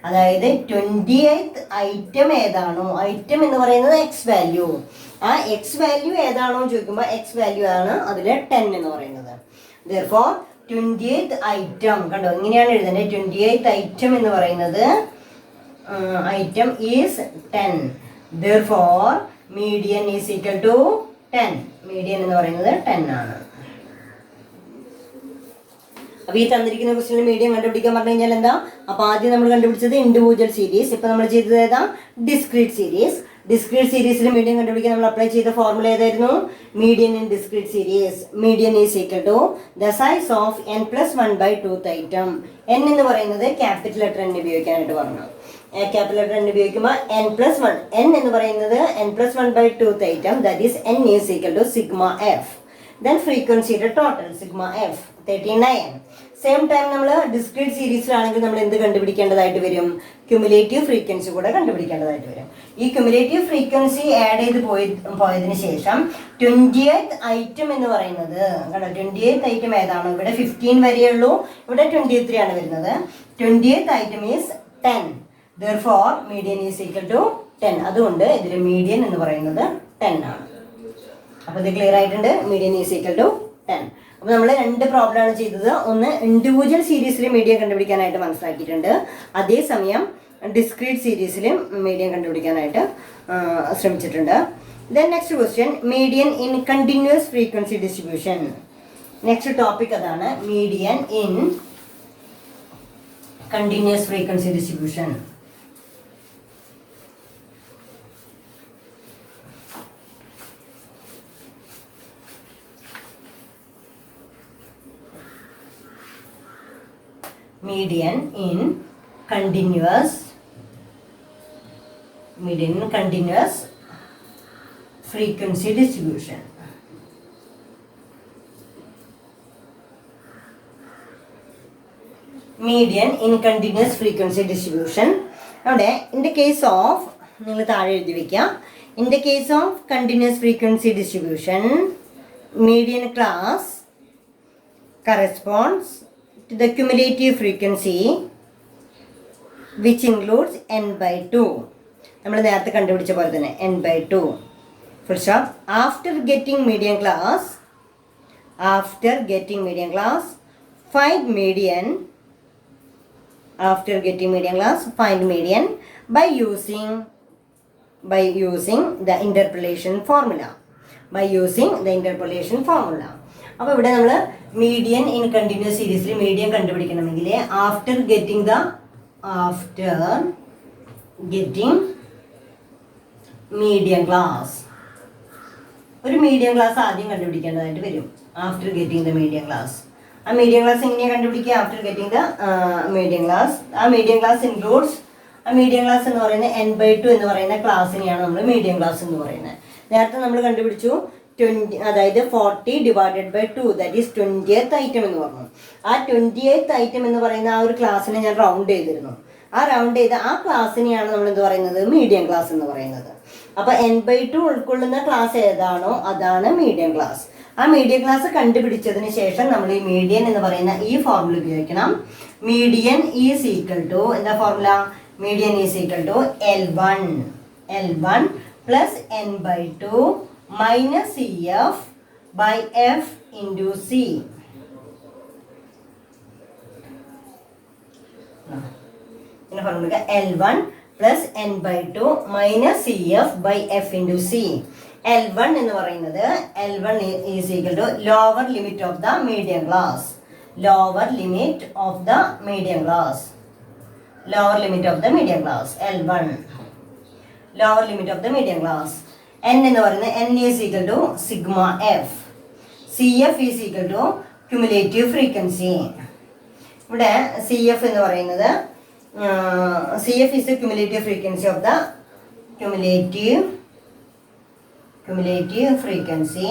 അതായത് 20th ഐറ്റം ഏതാണോ, ഐറ്റം എന്ന് പറയുന്നത് എക്സ് വാല്യൂ, ആ എക്സ് വാല്യൂ ഏതാണോ ചോദിക്കുമ്പോൾ എക്സ് വാല്യൂ ആണ് അതിൽ 10 എന്ന് പറയുന്നത്. Therefore 20th ഐറ്റം കണ്ടോ, ഇങ്ങനെയാണ് എഴുതുന്നത്. 20th ഐറ്റം എന്ന് പറയുന്നത് item is 10. therefore median is equal to 10. Median എന്ന് പറയുന്നത് 10 ആണ്. അപ്പോൾ ഈ തന്നിരിക്കുന്ന ക്വസ്റ്റ്യനിൽ മീഡിയം കണ്ടുപിടിക്കാൻ പറഞ്ഞു കഴിഞ്ഞാൽ എന്താ? അപ്പോൾ ആദ്യം നമ്മൾ കണ്ടുപിടിച്ചത് ഇൻഡിവിജ്വൽ സീരീസ്. ഇപ്പോൾ നമ്മൾ ചെയ്തത് ഏതാ? Discrete series. ഡിസ്ക്രീറ്റ് സീരീസിൽ മീഡിയം കണ്ടുപിടിക്കാൻ നമ്മൾ അപ്ലൈ ചെയ്ത ഫോർമുല ഏതായിരുന്നു? Median in discrete series. Median is equal to the size of n+1/2th item. n എന്ന് പറയുന്നത് ക്യാപിറ്റൽ ലെറ്റർ n ഉപയോഗിക്കാനായിട്ട് പറഞ്ഞു. ക്യാപിറ്റൽ ലെറ്റർ n ഉപയോഗിക്കുമ്പോൾ n+1, n എന്ന് പറയുന്നത് n+1/2th item, that is n is equal to sigma F. Then ഫ്രീക്വൻസിയുടെ total sigma F 39. Same time നമ്മൾ discrete സീരീസിലാണെങ്കിൽ നമ്മൾ എന്ത് കണ്ടുപിടിക്കേണ്ടതായിട്ട് വരും? ക്യുമുലേറ്റീവ് ഫ്രീക്വൻസി കൂടെ കണ്ടുപിടിക്കേണ്ടതായിട്ട് വരും. ഈ ക്യുമുലേറ്റീവ് ഫ്രീക്വൻസി ആഡ് ചെയ്ത് പോയതിന് ശേഷം 20th ഐറ്റം എന്ന് പറയുന്നത് കണ്ടോ, 20th ഐറ്റം ഏതാണ്? ഇവിടെ 15 വരെയുള്ളൂ, ഇവിടെ 23 ആണ് വരുന്നത്. 20th item is 10. therefore median is equal to 10. അതുകൊണ്ട് ഇതിൽ മീഡിയൻ എന്ന് പറയുന്നത് 10 ആണ്. അപ്പോൾ ഇത് ക്ലിയർ ആയിട്ടുണ്ട്. Median is equal to 10. അപ്പോൾ നമ്മൾ 2 പ്രോബ്ലമാണ് ചെയ്തത്. ഒന്ന് ഇൻഡിവിജ്വൽ സീരീസിൽ മീഡിയം കണ്ടുപിടിക്കാനായിട്ട് മനസ്സിലാക്കിയിട്ടുണ്ട്. അതേസമയം ഡിസ്ക്രീറ്റ് സീരീസിലും മീഡിയം കണ്ടുപിടിക്കാനായിട്ട് ശ്രമിച്ചിട്ടുണ്ട്. Then next question, median in continuous frequency distribution. Next topic അതാണ്, median in continuous frequency distribution. median in continuous frequency distribution. Median in continuous frequency distribution. അവിടെ in the case of, നിങ്ങൾ താഴെ എഴുതി വയ്ക്കുക, in the case of continuous frequency distribution, median class corresponds to the cumulative frequency which includes n/2. നമ്മൾ നേരത്തെ കണ്ടുപിടിച്ച പോലെ തന്നെ n/2. full stop. After getting median class, find median. After getting median class, find median by using the interpolation formula. അപ്പോൾ ഇവിടെ നമ്മൾ median in continuous സീരീസിൽ median കണ്ടുപിടിക്കണമെങ്കിൽ ആഫ്റ്റർ ഗെറ്റിംഗ് മീഡിയൻ ക്ലാസ്, ഒരു മീഡിയൻ ക്ലാസ് ആദ്യം കണ്ടുപിടിക്കേണ്ടതായിട്ട് വരും. After getting the median class. ആ മീഡിയൻ ക്ലാസ് എങ്ങനെയാണ് കണ്ടുപിടിക്കുക? After getting the median class. ആ മീഡിയൻ ക്ലാസ് ഇൻക്ലൂഡ്സ്, ആ മീഡിയൻ ക്ലാസ് എന്ന് പറയുന്നത് n/2 എന്ന് പറയുന്ന ക്ലാസ്സിനെയാണ് നമ്മൾ മീഡിയൻ ക്ലാസ് എന്ന് പറയുന്നത്. നേരത്തെ നമ്മൾ കണ്ടുപിടിച്ചു 20, അതായത് 40 divided by 2, that is 20th item എന്ന് പറഞ്ഞു. ആ 20th ഐറ്റം എന്ന് പറയുന്ന ആ ഒരു ക്ലാസ്സിനെ ഞാൻ റൗണ്ട് ചെയ്തിരുന്നു. ആ റൗണ്ട് ചെയ്ത ആ ക്ലാസ്സിനെയാണ് നമ്മൾ എന്ത് പറയുന്നത്? മീഡിയം ക്ലാസ് എന്ന് പറയുന്നത്. അപ്പോൾ n/2 ഉൾക്കൊള്ളുന്ന ക്ലാസ് ഏതാണോ അതാണ് മീഡിയം ക്ലാസ്. ആ മീഡിയം ക്ലാസ് കണ്ടുപിടിച്ചതിന് ശേഷം നമ്മൾ ഈ മീഡിയൻ എന്ന് പറയുന്ന ഈ ഫോർമുല ഉപയോഗിക്കണം. മീഡിയൻ ഈസ് ഈക്വൽ ടു, എന്താ formula? Median is equal to L1 plus n/2 minus CF by F into C. In formula L1 plus n/2 minus CF by F into C. L1 എന്ന് പറയുന്നത് L1 is equal to lower limit of the median class. Lower limit of the median class. L1. Lower limit of the median class. n എന്ന് പറയുന്നത് n is equal to sigma f. CF is equal to cumulative frequency. ഇവിടെ CF എന്ന് പറയുന്നത് CF is the cumulative frequency of the cumulative frequency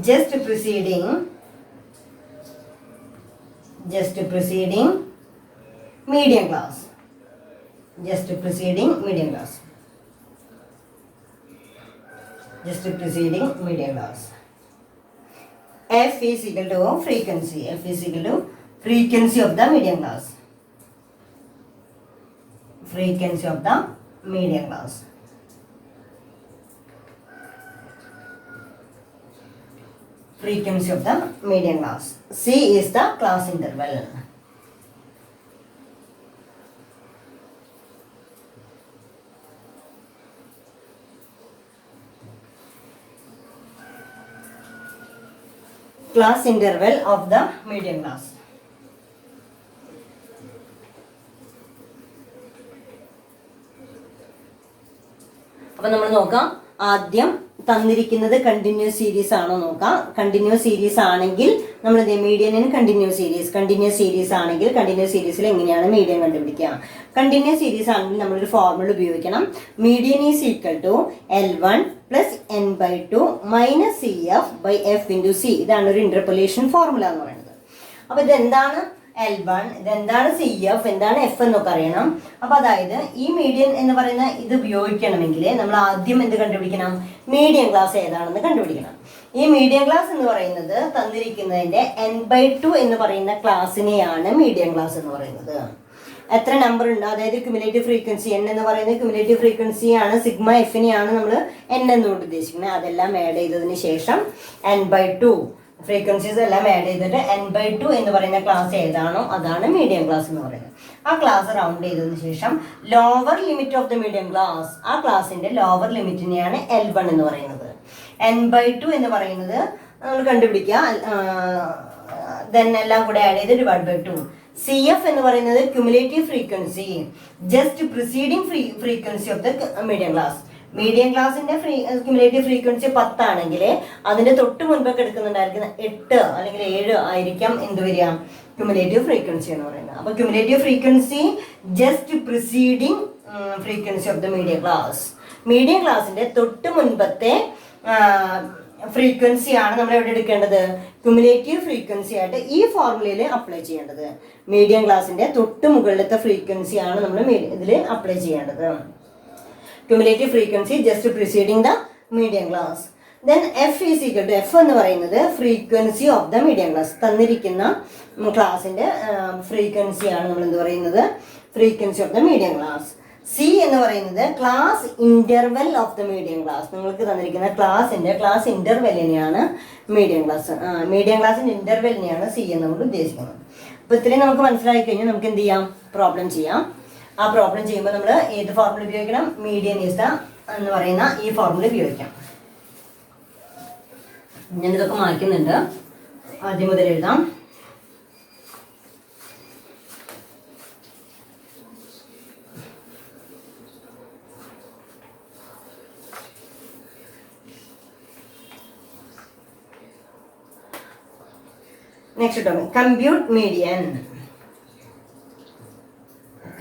just preceding median class. Just preceding median class. F is equal to frequency. F is equal to frequency of the median class. frequency of the median class. C is the class interval. Class interval of the median class. അപ്പോൾ നമ്മൾ നോക്കാം, ആദ്യം തന്നിരിക്കുന്നത് continuous series ആണോ നോക്കാം. Continuous series ആണെങ്കിൽ നമ്മൾ എന്ത് ചെയ്യും, മീഡിയൻ ഇൻ കണ്ടിന്യൂസ് സീരീസ് ആണെങ്കിൽ കണ്ടിന്യൂസ് സീരീസിൽ എങ്ങനെയാണ് മീഡിയൻ കണ്ടുപിടിക്കുക. കണ്ടിന്യൂസ് സീരീസ് ആണെങ്കിൽ നമ്മളൊരു ഫോർമുല ഉപയോഗിക്കണം. Median is equal to L1 plus n/2 minus CF/F/C. ഇതാണ് ഒരു ഇന്റർപോളേഷൻ ഫോർമുല എന്ന് പറയുന്നത്. അപ്പോൾ ഇതെന്താണ് L1, ഇതെന്താണ് CF, എന്താണ് F എന്നൊക്കെ അറിയണം. അപ്പൊ അതായത് ഈ മീഡിയൻ എന്ന് പറയുന്ന ഇത് ഉപയോഗിക്കണമെങ്കിൽ നമ്മൾ ആദ്യം എന്ത് കണ്ടുപിടിക്കണം, മീഡിയൻ ക്ലാസ് ഏതാണെന്ന് കണ്ടുപിടിക്കണം. ഈ മീഡിയൻ ക്ലാസ് എന്ന് പറയുന്നത് തന്നിരിക്കുന്നതിന്റെ n/2 എന്ന് പറയുന്ന ക്ലാസ്സിനെയാണ് മീഡിയൻ ക്ലാസ് എന്ന് പറയുന്നത്. എത്ര നമ്പർ ഉണ്ട്, അതായത് ക്യുമുലേറ്റീവ് ഫ്രീക്വൻസി n എന്ന് പറയുന്നത് ക്യുമുലേറ്റീവ് ഫ്രീക്വൻസിയാണ്, സിഗ്മ എഫിനെയാണ് നമ്മൾ n എന്നുകൊണ്ട് ഉദ്ദേശിക്കുന്നത്. അതെല്ലാം ആഡ് ചെയ്തതിന് ശേഷം n/2 ഫ്രീക്വൻസീസ് എല്ലാം ആഡ് ചെയ്തിട്ട് n/2 എന്ന് പറയുന്ന ക്ലാസ് ഏതാണോ അതാണ് മീഡിയം ക്ലാസ് എന്ന് പറയുന്നത്. ആ ക്ലാസ് റൗണ്ട് ചെയ്തതിന് ശേഷം lower limit of the medium class, ആ ക്ലാസിന്റെ ലോവർ ലിമിറ്റിനെയാണ് L1 എന്ന് പറയുന്നത്. n/2 എന്ന് പറയുന്നത് നമ്മൾ കണ്ടുപിടിക്കുക, ദെൻ എല്ലാം കൂടെ ആഡ് ചെയ്ത് /2. CF എന്ന് പറയുന്നത് cumulative frequency, just preceding frequency of the medium class. Medium ക്ലാസിന്റെ ക്യുമുലേറ്റീവ് ഫ്രീക്വൻസി 10 ആണെങ്കിൽ അതിന്റെ തൊട്ട് മുൻപൊക്കെ എടുക്കുന്നുണ്ടായിരിക്കുന്ന 8 അല്ലെങ്കിൽ 7 ആയിരിക്കാം എന്ത് വരിക, ക്യുമുലേറ്റീവ് ഫ്രീക്വൻസി എന്ന് പറയുന്നത്. അപ്പൊ cumulative frequency just preceding frequency of the medium class. Medium ക്ലാസിന്റെ തൊട്ട് മുൻപത്തെ ഫ്രീക്വൻസിയാണ് നമ്മൾ എവിടെ എടുക്കേണ്ടത്, ക്യുമുലേറ്റീവ് ഫ്രീക്വൻസി ആയിട്ട് ഈ ഫോർമുലയിൽ അപ്ലൈ ചെയ്യേണ്ടത്. മീഡിയം ക്ലാസിന്റെ തൊട്ട് മുകളിലത്തെ ഫ്രീക്വൻസിയാണ് നമ്മൾ ഇതിൽ അപ്ലൈ ചെയ്യേണ്ടത്. Cumulative frequency just preceding the median class. Then F is equal to, F എന്ന് പറയുന്നത് frequency of the median class. തന്നിരിക്കുന്ന ക്ലാസിന്റെ ഫ്രീക്വൻസി ആണ് നമ്മൾ എന്ത് പറയുന്നത്, frequency of the median class. C എന്ന് പറയുന്നത് class interval of the medium class. നിങ്ങൾക്ക് തന്നിരിക്കുന്ന ക്ലാസ് ഇന്റർവെല്ലിനെയാണ് മീഡിയം ക്ലാസ്. മീഡിയം ക്ലാസിന്റെ ഇന്റർവെല്ലിനെയാണ് C എന്നുകൊണ്ട് ഉദ്ദേശിക്കുന്നത്. അപ്പോൾ ഇത്രയും നമുക്ക് മനസ്സിലാക്കി കഴിഞ്ഞാൽ നമുക്ക് എന്ത് ചെയ്യാം, പ്രോബ്ലം ചെയ്യാം. ആ പ്രോബ്ലം ചെയ്യുമ്പോൾ നമ്മൾ ഏത് ഫോർമുല ഉപയോഗിക്കണം, മീഡിയൻ ഈസ് ദ എന്ന് പറയുന്ന ഈ ഫോർമുല ഉപയോഗിക്കാം. ഞാനിതൊക്കെ മായ്ക്കുന്നുണ്ട്, ആദ്യം മുതൽ എഴുതാം. Next topic, compute median.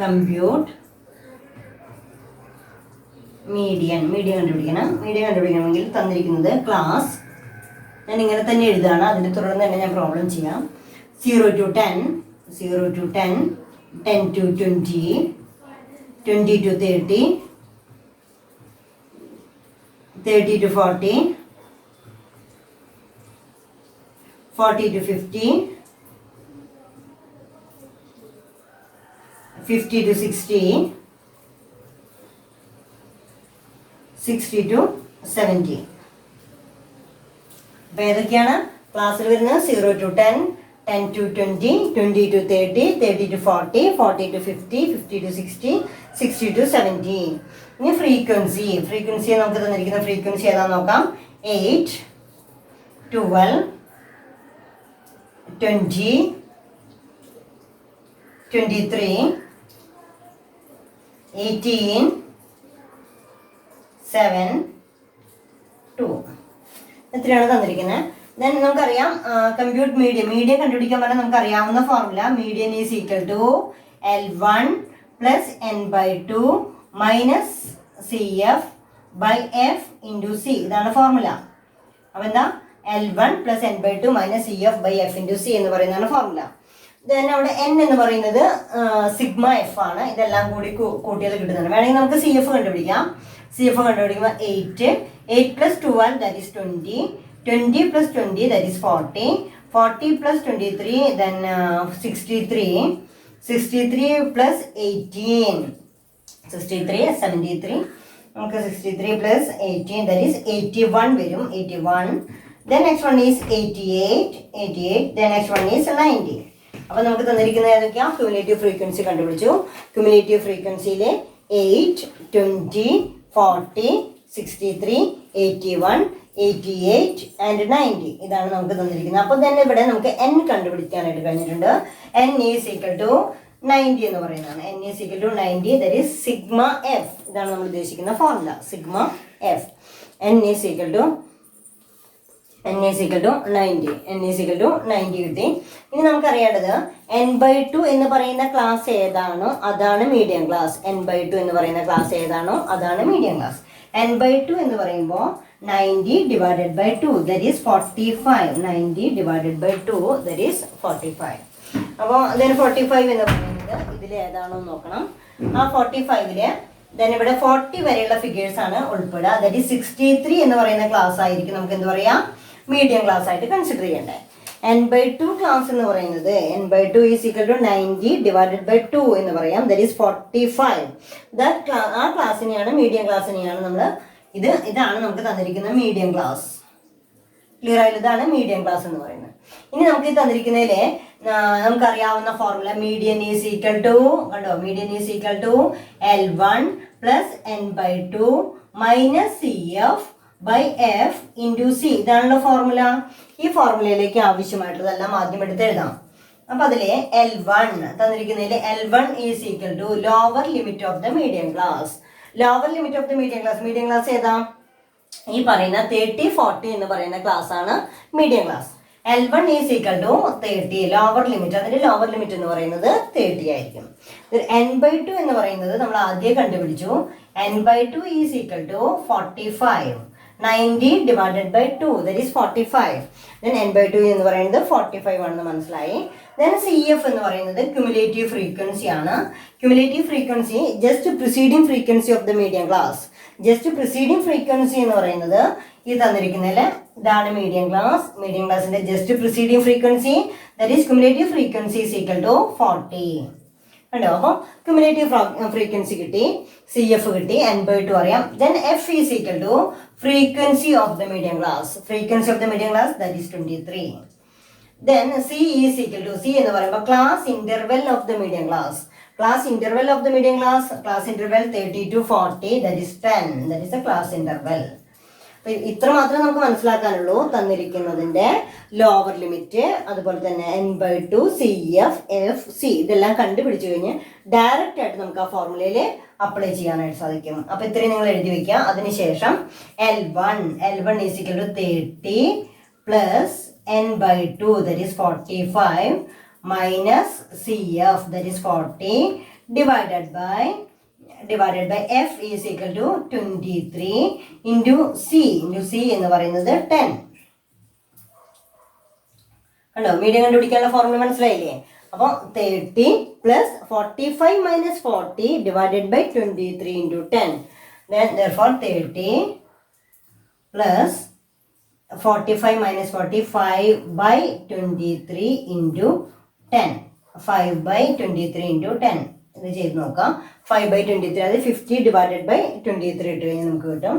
Compute median കണ്ടുപിടിക്കണമെങ്കിൽ തന്നിരിക്കുന്നത് ക്ലാസ്, ഞാൻ ഇങ്ങനെ തന്നെ എഴുതാണ്, അതിൻ്റെ തുടർന്ന് തന്നെ ഞാൻ പ്രോബ്ലം ചെയ്യാം. 0 to 10, 10 to 20, 20 to 30, 30 to 40, 40 to 50, 50 to 60, 60 to 70. അപ്പോൾ ഏതൊക്കെയാണ് ക്ലാസ്സിൽ വരുന്നത്, 0 to 10, 10 to 20, 20 to 30, 30 to 40, 40 to 50, 50 to 60, 60 to 70. ഇനി ഫ്രീക്വൻസി നമുക്ക് തന്നിരിക്കുന്ന ഫ്രീക്വൻസി ഏതാണെന്ന് നോക്കാം. 8, 12, 20, 23, 18, 7, 2. എത്രയാണ് തന്നിരിക്കുന്നത്. ദെൻ നമുക്കറിയാം കമ്പ്യൂട്ട് മീഡിയം കണ്ടുപിടിക്കാൻ പറഞ്ഞാൽ നമുക്കറിയാവുന്ന formula, median is equal to L1 plus n/2 minus CF/F into C. ഇതാണ് ഫോർമുല. അപ്പോൾ എന്താ, L1 plus n/2 minus CF/F into C എന്ന് പറയുന്നതാണ് ഫോർമുല. ദെൻ അവിടെ n എന്ന് പറയുന്നത് സിഗ്മ എഫ് ആണ്. ഇതെല്ലാം കൂടി കൂട്ടിയത് കിട്ടുന്നുണ്ട്. വേണമെങ്കിൽ നമുക്ക് CF കണ്ടുപിടിക്കാം. CF കണ്ടുപിടിക്കുമ്പോൾ 8 plus 12 that is 20, 20 plus 20 that is 40, 40 plus 23 then 63, 63 plus 18, 63 73, നമുക്ക് 63 പ്ലസ് 18 ദാറ്റ് ഈസ് 81 വരും. 81 Then next one is 88. Then next one is 90. അപ്പോൾ നമുക്ക് തന്നിരിക്കുന്നത് ഏതൊക്കെയാണ്? ക്യുമുലേറ്റീവ് ഫ്രീക്വൻസി കണ്ടുപിടിച്ചു. ക്യുമുലേറ്റീവ് ഫ്രീക്വൻസിയിലെ 8, 20, 40, 63, 81, 88 ആൻഡ് 90 ഇതാണ് നമുക്ക് തന്നിരിക്കുന്നത്. അപ്പോൾ തന്നെ ഇവിടെ നമുക്ക് n കണ്ടുപിടിക്കാനായിട്ട് കഴിഞ്ഞിട്ടുണ്ട്. n ഈസ് ഈക്വൽ ടു 90 എന്ന് പറയുന്നതാണ്. n is equal to 90, that is sigma F. ഇതാണ് നമ്മൾ ഉദ്ദേശിക്കുന്ന formula, sigma F. n is equal to 90 കിട്ടി. ഇനി നമുക്കറിയേണ്ടത് n/2 എന്ന് പറയുന്ന ക്ലാസ് ഏതാണോ അതാണ് മീഡിയം ക്ലാസ്. n/2 എന്ന് പറയുന്ന ക്ലാസ് ഏതാണോ അതാണ് മീഡിയം ക്ലാസ്. n/2 എന്ന് പറയുമ്പോൾ 90 divided by 2 that is 45. 90 divided by 2 that is 45. അപ്പോൾ then 45 എന്ന് പറയുന്നത് ഇതിൽ ഏതാണോ നോക്കണം. ആ 45-ല് then ഇവിടെ 40 വരെയുള്ള ഫിഗേഴ്സ് ആണ് ഉൾപ്പെടുക. ദാറ്റ് ഈസ് 63 എന്ന് പറയുന്ന ക്ലാസ് ആയിരിക്കും നമുക്ക് എന്ത് പറയാം, മീഡിയം ക്ലാസ് ആയിട്ട് കൺസിഡർ ചെയ്യേണ്ടത്. n/2 ക്ലാസ് എന്ന് പറയുന്നത് n/2 is equal to 90 divided by 2 എന്ന് പറയാം. That is 45. ആ ക്ലാസ്സിനെയാണ്, മീഡിയം ക്ലാസ്സിനെയാണ് നമ്മൾ ഇതാണ് നമുക്ക് തന്നിരിക്കുന്ന മീഡിയം ക്ലാസ്. ക്ലിയർ ആയാലും ഇതാണ് മീഡിയം ക്ലാസ് എന്ന് പറയുന്നത്. ഇനി നമുക്ക് ഈ തന്നിരിക്കുന്നതിലെ നമുക്കറിയാവുന്ന formula median is equal to, കണ്ടോ, median is equal to L1 plus n/2 minus CF by F into C. ഇതാണല്ലോ ഫോർമുല. ഈ ഫോർമുലയിലേക്ക് ആവശ്യമായിട്ടുള്ളതെല്ലാം ആദ്യം എടുത്ത് എഴുതാം. അപ്പൊ അതിലെ L1 തന്നിരിക്കുന്നതിൽ L1 is equal to lower limit of the medium class. Lower limit of the medium class ഏതാ? ഈ പറയുന്ന 30, 40 എന്ന് പറയുന്ന ക്ലാസ് ആണ് medium class. L1 is equal to 30 lower limit. അതിന്റെ ലോവർ ലിമിറ്റ് എന്ന് പറയുന്നത് 30 ആയിരിക്കും. n/2 എന്ന് പറയുന്നത് നമ്മൾ ആദ്യം കണ്ടുപിടിച്ചു. n/2 is equal to 45. 90 divided by 2 that is 45. then n/2 എന്ന് പറയുന്നത് 45 ആണെന്ന് മനസ്സിലായി. then CF എന്ന് പറയുന്നത് ക്യുമുലേറ്റീവ് ഫ്രീക്വൻസി ആണ്. Cumulative frequency just preceding frequency of the medium class. Just preceding frequency എന്ന് പറയുന്നത് ഈ തന്നിരിക്കുന്നതിൽ ഇതാണ് മീഡിയം ക്ലാസ്. മീഡിയം ക്ലാസിന്റെ just preceding frequency that is cumulative frequency is equal to 40. കണ്ടോ? അപ്പോൾ ക്യുമുലേറ്റീവ് ഫ്രീക്വൻസി കിട്ടി, CF കിട്ടി, n/2 അറിയാം. then F is equal to frequency of the medium class. Frequency of the medium class that is 23. then C is equal to, C എന്ന് പറയുമ്പോൾ class interval of the medium class. Class interval of the medium class interval 30 to 40 that is 10. That is a class interval. ഇത്ര മാത്രമേ നമുക്ക് മനസ്സിലാക്കാനുള്ളൂ. തന്നിരിക്കുന്നതിന്റെ lower limit, അതുപോലെ തന്നെ n/2, CF, FC ഇതെല്ലാം കണ്ടുപിടിച്ചു കഴിഞ്ഞ് ഡയറക്റ്റ് ആയിട്ട് നമുക്ക് ആ ഫോർമുലയിൽ അപ്ലൈ ചെയ്യാനായിട്ട് സാധിക്കും. അപ്പൊ ഇത്രയും നിങ്ങൾ എഴുതി വെക്കുക. അതിനുശേഷം L1 is equal to 30 plus n/2 that is 45 minus CF that is 40 divided by F is equal to 23 into C എന്ന് പറയുന്നത് 10. കണ്ടോ? മീഡിയം കണ്ടുപിടിക്കാനുള്ള ഫോർമുല മനസ്സിലായില്ലേ? അപ്പോൾ 30 plus 45 minus 40 divided by 23 into 10. Therefore 30 plus 45 minus 45 by 23 into 10. 5 by 23 into 10. ഇത് ചെയ്ത് നോക്കാം. 5 by 23 അത് 50 ഡിവൈഡഡ് ബൈ 23 ഇട്ട് കഴിഞ്ഞാൽ നമുക്ക് കിട്ടും.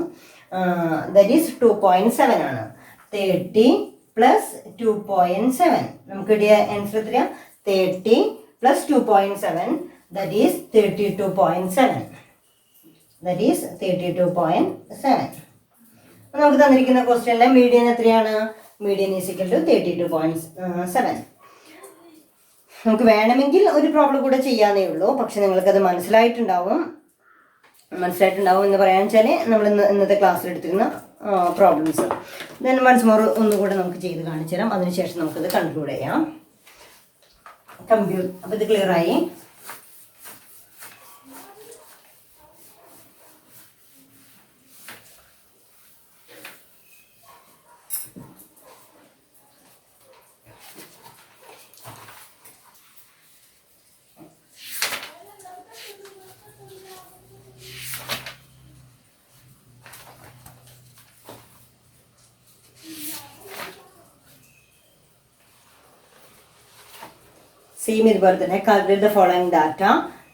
ദാറ്റ് ഈസ് 2.7 ആണ്. 30 പ്ലസ് 2.7 നമുക്ക് കിട്ടിയ ആൻസർ എത്രയാ? 30 പ്ലസ് 2.7 ദാറ്റ് ഈസ് 32.7. That is 32.7. നമുക്ക് തന്നിരിക്കുന്ന ക്വസ്റ്റ്യനിലെ മീഡിയൻ എത്രയാണ്? Median is equal to 32.7. നമുക്ക് വേണമെങ്കിൽ ഒരു പ്രോബ്ലം കൂടെ ചെയ്യാനേ ഉള്ളൂ. പക്ഷെ നിങ്ങൾക്കത് മനസ്സിലായിട്ടുണ്ടാവും എന്ന് പറയാൻ വെച്ചാൽ നമ്മൾ ഇന്നത്തെ ക്ലാസ്സിൽ എടുത്തിരുന്ന പ്രോബ്ലംസ്. ദെൻ വൺസ് മോർ ഒന്നുകൂടെ നമുക്ക് ചെയ്ത് കാണിച്ചു തരാം. അതിനുശേഷം നമുക്കത് കൺക്ലൂഡ് ചെയ്യാം. അപ്പോൾ ഇത് ക്ലിയർ ആയി. സെയിം ഇതുപോലെ തന്നെ calculate the following data.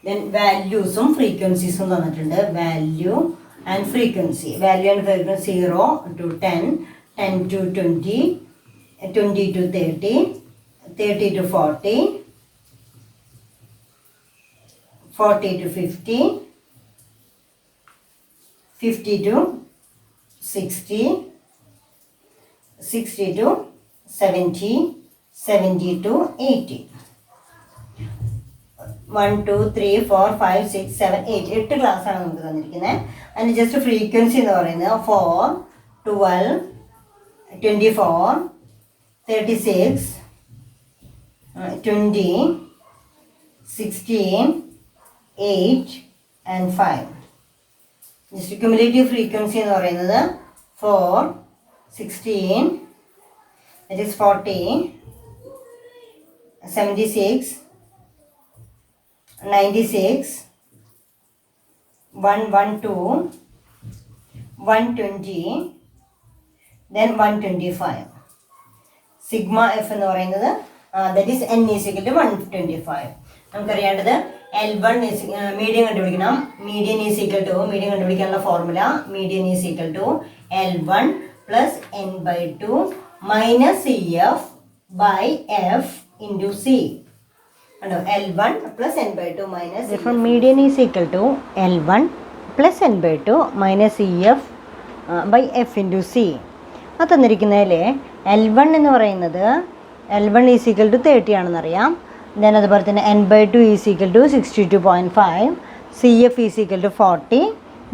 Then വാല്യൂസും ഫ്രീക്വൻസീസും തന്നിട്ടുണ്ട്. Value and frequency 0 to 10, 10 to 20, 20 to 30, 30 to 40, 40 to 50, 50 to 60, 60 to 70, 70 to 80. 1, 2, 3, 4, 5, 6, 7, 8. 8 ക്ലാസ്സാണ് നമുക്ക് തന്നിരിക്കുന്നത്. അതിന് ജസ്റ്റ് ഫ്രീക്വൻസി എന്ന് പറയുന്നത് 4, 12, 24, 36, 20, 16, 8 and 5. ജസ്റ്റ് ക്യുമുലേറ്റീവ് ഫ്രീക്വൻസി എന്ന് പറയുന്നത് 4, 16, that is 40, 76, 96, 112, 120, then 125. Sigma F എന്ന് പറയുന്നത് that is n is equal to 125. നമുക്കറിയേണ്ടത് L1 മീഡിയം കണ്ടുപിടിക്കണം. Median is equal to, medium കണ്ടുപിടിക്കാനുള്ള formula median is equal to L1 plus n/2 minus CF by F into C. L1 plus n/2 minus therefore median is equal to L1 plus n/2 minus CF by F into C. അത് തന്നിരിക്കുന്നതിൽ L1 എന്ന് പറയുന്നത് L1 is equal to 30 ആണെന്നറിയാം. Then അതുപോലെ തന്നെ n/2 is equal to 62.5, CF is equal to 40,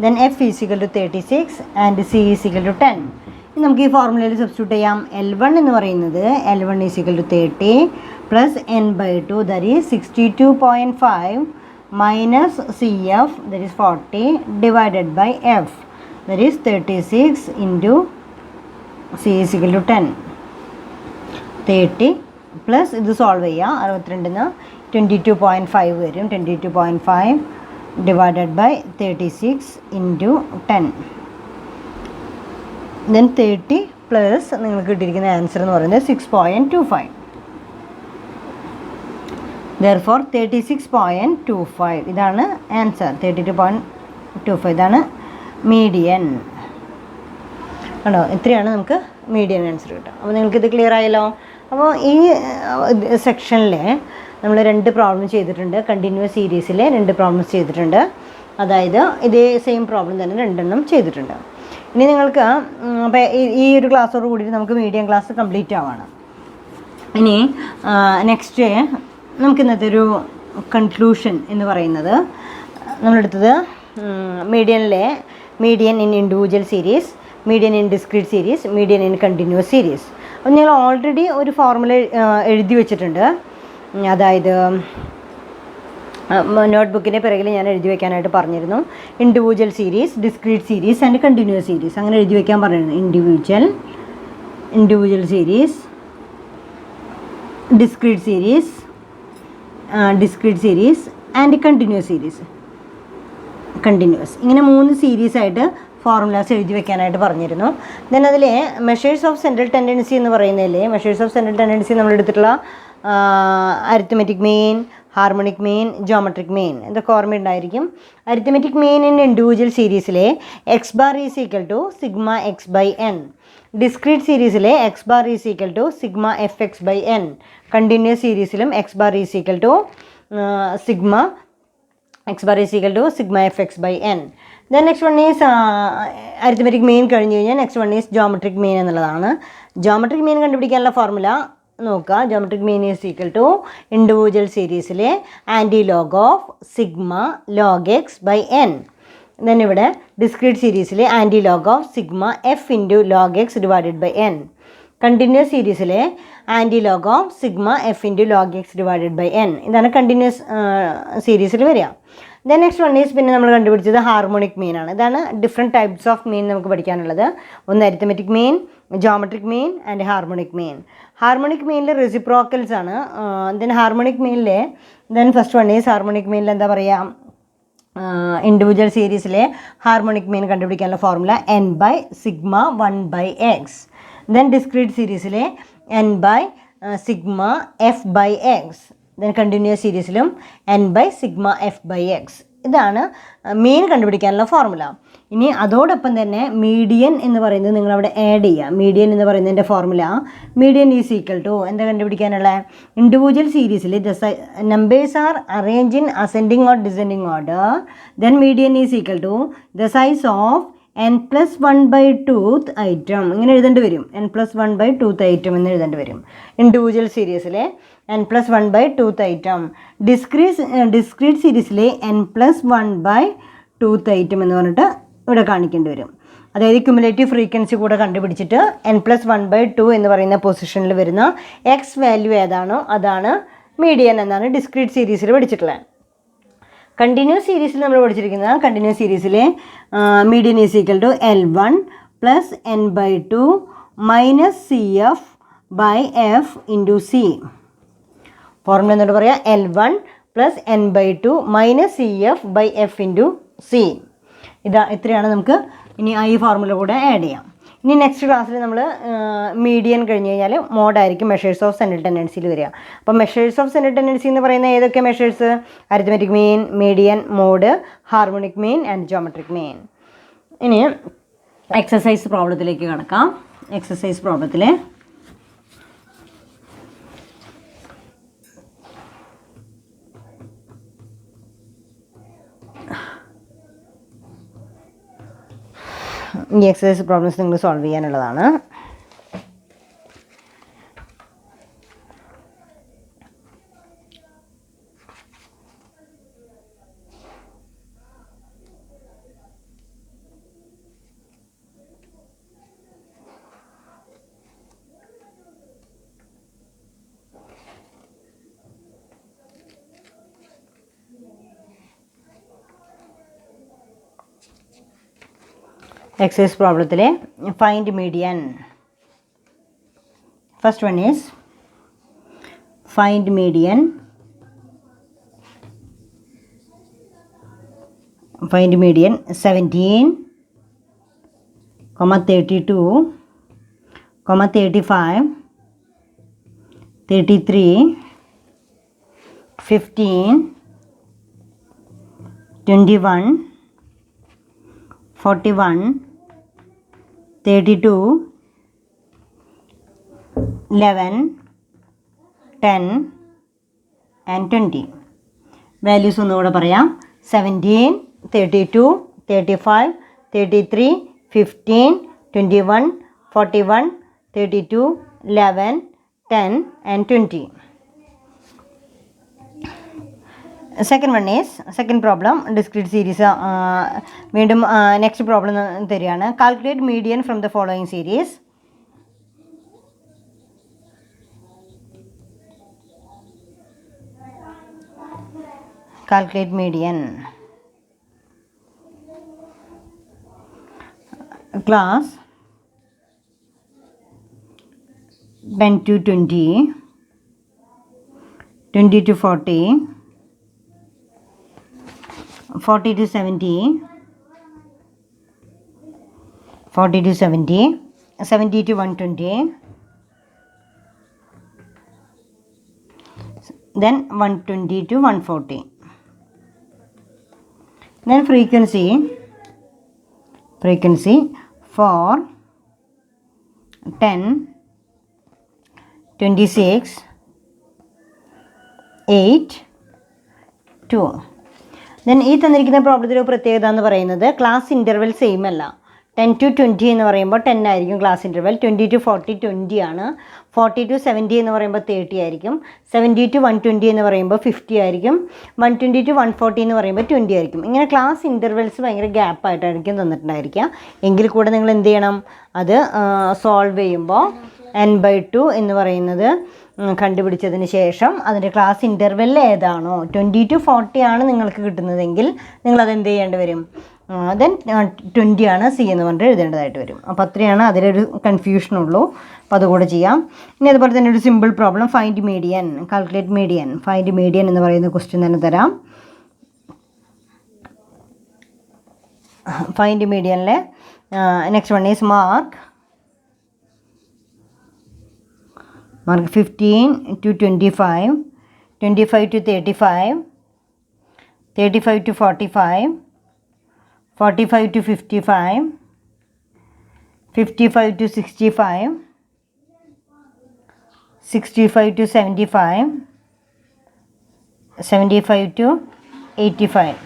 then F is equal to 36 and C is equal to 10. നമുക്ക് ഈ ഫോർമുലയിൽ substitute ചെയ്യാം. L1 എന്ന് പറയുന്നത് L1 is equal to 30 plus n/2 that is 62.5 minus CF that is 40 divided by F that is 36 into C is equal to 10. 30 plus ഇത് solve ചെയ്യാം. 62 22.5 വരും. 22.5 divided by 36 into 10. then 30 plus നിങ്ങൾക്ക് കിട്ടിയിരിക്കുന്ന answer എന്ന് പറയുന്നത് 6.25. therefore 36.25 ഇതാണ് answer. 32.25 ഇതാണ് median. ആണോ? ഇത്രയാണ് നമുക്ക് മീഡിയൻ ആൻസർ കിട്ടുക. അപ്പോൾ നിങ്ങൾക്കിത് ക്ലിയർ ആയല്ലോ. അപ്പോൾ ഈ സെക്ഷനിൽ നമ്മൾ 2 പ്രോബ്ലം ചെയ്തിട്ടുണ്ട്. കണ്ടിന്യൂസ് സീരീസിൽ 2 പ്രോബ്ലംസ് ചെയ്തിട്ടുണ്ട്. അതായത് ഇതേ സെയിം പ്രോബ്ലം തന്നെ 2 എണ്ണം ചെയ്തിട്ടുണ്ട്. ഇനി നിങ്ങൾക്ക് അപ്പോൾ ഈ ഒരു ക്ലാസ്സോട് കൂടിയിട്ട് നമുക്ക് മീഡിയം ക്ലാസ് കംപ്ലീറ്റ് ആവാണ്. ഇനി നെക്സ്റ്റ് നമുക്ക് ഇന്നത്തെ ഒരു കൺക്ലൂഷൻ എന്ന് പറയുന്നത് നമ്മളെടുത്തത് മീഡിയനിലെ median in individual series, median in discrete series, median in continuous series. അപ്പോൾ ഞങ്ങൾ ഓൾറെഡി ഒരു ഫോർമുല എഴുതി വെച്ചിട്ടുണ്ട്. അതായത് നോട്ട്ബുക്കിൻ്റെ പിറകിൽ ഞാൻ എഴുതി വെക്കാനായിട്ട് പറഞ്ഞിരുന്നു. Individual series, discrete series and continuous series അങ്ങനെ എഴുതി വെക്കാൻ പറഞ്ഞിരുന്നു. Individual series, discrete series and continuous series. ഇങ്ങനെ 3 സീരീസായിട്ട് ഫോർമുലാസ് എഴുതി വെക്കാനായിട്ട് പറഞ്ഞിരുന്നു. ദെൻ അതിൽ മെഷേഴ്സ് ഓഫ് സെൻട്രൽ ടെൻഡൻസി എന്ന് പറയുന്നതിൽ മെഷേഴ്സ് ഓഫ് സെൻട്രൽ ടെൻഡൻസി നമ്മൾ എടുത്തിട്ടുള്ള arithmetic mean, harmonic mean, geometric mean ഇതൊക്കെ ഓർമ്മയുണ്ടായിരിക്കും. അരിത്മെറ്റിക് മീൻ ഇൻ ഇൻഡിവിജ്വൽ സീരീസിലെ X bar is equal to sigma X by N. Discrete സീരീസിലെ X bar is equal to sigma F X by N. Continuous സീരീസിലും X bar is equal to sigma F X by N. Then next one is arithmetic mean കഴിഞ്ഞ് കഴിഞ്ഞാൽ next one is geometric mean എന്നുള്ളതാണ്. Geometric mean കണ്ടുപിടിക്കാനുള്ള formula നോക്കുക. Geometric mean is equal to individual സീരീസിലെ antilog of sigma log X by N. Then ഇവിടെ discrete സീരീസിലെ antilog of sigma F into log X divided by N. Continuous സീരീസിലെ antilog of sigma F into log X divided by N. ഇതാണ് continuous സീരീസിൽ വരിക. Then next one is പിന്നെ നമ്മൾ കണ്ടുപിടിച്ചത് harmonic mean ആണ്. ഇതാണ് ഡിഫറെൻറ്റ് ടൈപ്സ് ഓഫ് മീൻ നമുക്ക് പഠിക്കാനുള്ളത്. ഒന്ന് arithmetic mean, geometric mean and harmonic mean. Harmonic മീനിൽ റെസിപ്രോക്കൽസ് ആണ്. ദെൻ ഹാർമോണിക് മീനിൽ ഫസ്റ്റ് വൺ ഈസ് ഹാർമോണിക് മീനിൽ എന്താ പറയുക, ഇൻഡിവിജ്വൽ സീരീസിലെ ഹാർമോണിക് മീൻ കണ്ടുപിടിക്കാനുള്ള formula n by sigma 1 by X. Then discrete സീരീസിലെ n by sigma F by X. Then continuous സീരീസിലും n by sigma F by X. ഇതാണ് mean കണ്ടുപിടിക്കാനുള്ള ഫോർമുല. ഇനി അതോടൊപ്പം തന്നെ മീഡിയൻ എന്ന് പറയുന്നത് നിങ്ങളവിടെ ആഡ് ചെയ്യുക. മീഡിയൻ എന്ന് പറയുന്നതിൻ്റെ formula median is equal to എന്താ കണ്ടുപിടിക്കാനുള്ള, ഇൻഡിവിജ്വൽ സീരീസിൽ numbers are arrange in ascending or descending order, then median is equal to the size of n+1/2th item. ഇങ്ങനെ എഴുതേണ്ടി വരും. n+1/2th ഐറ്റം എന്ന് എഴുതേണ്ടി വരും. ഇൻഡിവിജ്വൽ സീരീസിലെ n+1/2th ഐറ്റം, ഡിസ്ക്രീറ്റ് സീരീസിലെ n+1/2th ഐറ്റം എന്ന് പറഞ്ഞിട്ട് ഇവിടെ കാണിക്കേണ്ടി വരും. അതായത് ക്യുമുലേറ്റീവ് ഫ്രീക്വൻസി കൂടെ കണ്ടുപിടിച്ചിട്ട് n+1/2 എന്ന് പറയുന്ന പൊസിഷനിൽ വരുന്ന എക്സ് വാല്യൂ ഏതാണോ അതാണ് മീഡിയൻ എന്നാണ് ഡിസ്ക്രീറ്റ് സീരീസിൽ പഠിച്ചിട്ടുള്ളത്. കണ്ടിന്യൂസ് സീരീസിൽ നമ്മൾ പഠിച്ചിരിക്കുന്നത് കണ്ടിന്യൂസ് സീരീസിലെ median is equal to L1 + n/2 - CF/F × C. Formula എന്നോട് പറയാം L1 + n/2 - CF/F × C. ഇത്രയാണ് നമുക്ക് ഇനി ഈ ഫോർമുല കൂടെ ആഡ് ചെയ്യാം. ഇനി നെക്സ്റ്റ് ക്ലാസ്സിൽ നമ്മൾ മീഡിയൻ കഴിഞ്ഞ് കഴിഞ്ഞാൽ മോഡായിരിക്കും മെഷേഴ്സ് ഓഫ് സെൻട്രൽ ടെൻഡൻസിയിൽ വരിക. അപ്പോൾ മെഷേഴ്സ് ഓഫ് സെൻട്രൽ ടെൻഡൻസി എന്ന് പറയുന്ന ഏതൊക്കെ measures? Arithmetic mean, median, mode, harmonic mean and geometric mean. ഇനി എക്സസൈസ് പ്രോബ്ലത്തിലേക്ക് കടക്കാം. എക്സസൈസ് പ്രോബ്ലത്തിൽ ഈ എക്സസൈസ് പ്രോബ്ലംസ് നിങ്ങൾ സോൾവ് ചെയ്യാനുള്ളതാണ്. എക്സസൈസ് പ്രോബ്ലത്തിലെ find median. First one is find median. Find median 17, 32, 35, 33, 15, 21, 41, 32, 11, 10 and 20. Values ഒന്നുകൂടെ പറയാം. 17, 32, 35, 33, 15, 21, 41, 32, 11, 10 and 20. Second problem discrete series. വീണ്ടും നെക്സ്റ്റ് പ്രോബ്ലം തരികയാണ്. Calculate median from the following series. Calculate median. Class 10 to 20, 20 to 40, 40 to 70, 40 to 70, 70 to 120, then 120 to 140. Then frequency for 10, 26, 8, 2. Then ഈ തന്നിരിക്കുന്ന പ്രോബ്ലത്തിൻ്റെ പ്രത്യേകത എന്ന് പറയുന്നത് class interval same അല്ല. 10 to 20 എന്ന് പറയുമ്പോൾ 10 ആയിരിക്കും ക്ലാസ് ഇൻ്റർവെൽ. 20 to 40 20 ആണ്. 40 to 70 എന്ന് പറയുമ്പോൾ 30 ആയിരിക്കും. 70 to 120 എന്ന് പറയുമ്പോൾ 50 ആയിരിക്കും. 120 to 140 എന്ന് പറയുമ്പോൾ 20 ആയിരിക്കും. ഇങ്ങനെ ക്ലാസ് ഇൻ്റർവെൽസ് ഭയങ്കര ഗ്യാപ്പായിട്ടായിരിക്കും തന്നിട്ടുണ്ടായിരിക്കുക. എങ്കിൽ കൂടെ നിങ്ങൾ എന്ത് ചെയ്യണം, അത് സോൾവ് ചെയ്യുമ്പോൾ n/2 എന്ന് പറയുന്നത് കണ്ടുപിടിച്ചതിന് ശേഷം അതിൻ്റെ ക്ലാസ് ഇൻ്റർവെൽ ഏതാണോ 20 to 40 ആണ് നിങ്ങൾക്ക് കിട്ടുന്നതെങ്കിൽ നിങ്ങളത് എന്ത് ചെയ്യേണ്ടി വരും, ദെൻ 20 ആണ് സി എന്ന് പറഞ്ഞിട്ട് എഴുതേണ്ടതായിട്ട് വരും. അപ്പോൾ അത്രയാണ് അതിലൊരു കൺഫ്യൂഷനുള്ളൂ. അപ്പോൾ അതുകൂടെ ചെയ്യാം. ഇനി അതുപോലെ തന്നെ ഒരു simple problem find median, calculate median. Find median എന്ന് പറയുന്ന ക്വസ്റ്റ്യൻ തന്നെ തരാം. ഫൈൻഡ് മീഡിയനിലെ next one is mark 15 to 25, 25 to 35, 35 to 45, 45 to 55, 55 to 65, 65 to 75, 75 to 85,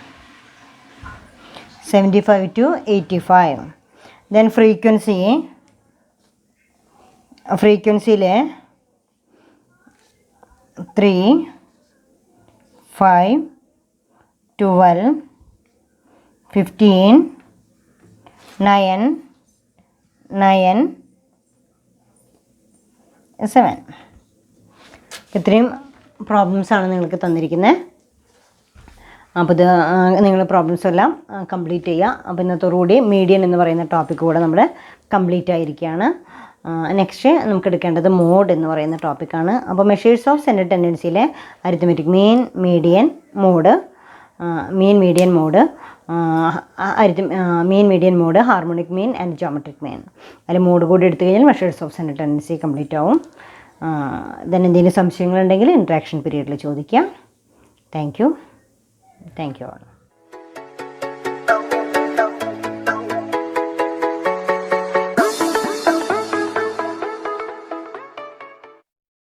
75 to 85. Then frequency le 3, 5, 12, 15, 9, 9, 7. ഇത്രയും പ്രോബ്ലംസാണ് നിങ്ങൾക്ക് തന്നിരിക്കുന്നത്. അപ്പോൾ ഇത് നിങ്ങൾ പ്രോബ്ലംസ് എല്ലാം കംപ്ലീറ്റ് ചെയ്യുക. അപ്പോൾ ഇന്നത്തോടുകൂടി മീഡിയൻ എന്ന് പറയുന്ന ടോപ്പിക്ക് കൂടെ നമ്മൾ കംപ്ലീറ്റ് ആയിരിക്കുകയാണ്. നെക്സ്റ്റ് നമുക്ക് എടുക്കേണ്ടത് മോഡ് എന്ന് പറയുന്ന ടോപ്പിക്കാണ്. അപ്പോൾ മെഷേഴ്സ് ഓഫ് സെൻട്രൽ ടെൻഡൻസിയിലെ arithmetic mean, median, mode, mean, median, mode, mean, median, mode, harmonic mean and geometric mean. അതിൽ മോഡ് കൂടി എടുത്തു കഴിഞ്ഞാൽ measures of central tendency complete ആവും. ദെൻ എന്തെങ്കിലും സംശയങ്ങളുണ്ടെങ്കിൽ ഇൻട്രാക്ഷൻ പീരീഡിൽ ചോദിക്കാം. Thank you. Thank you all.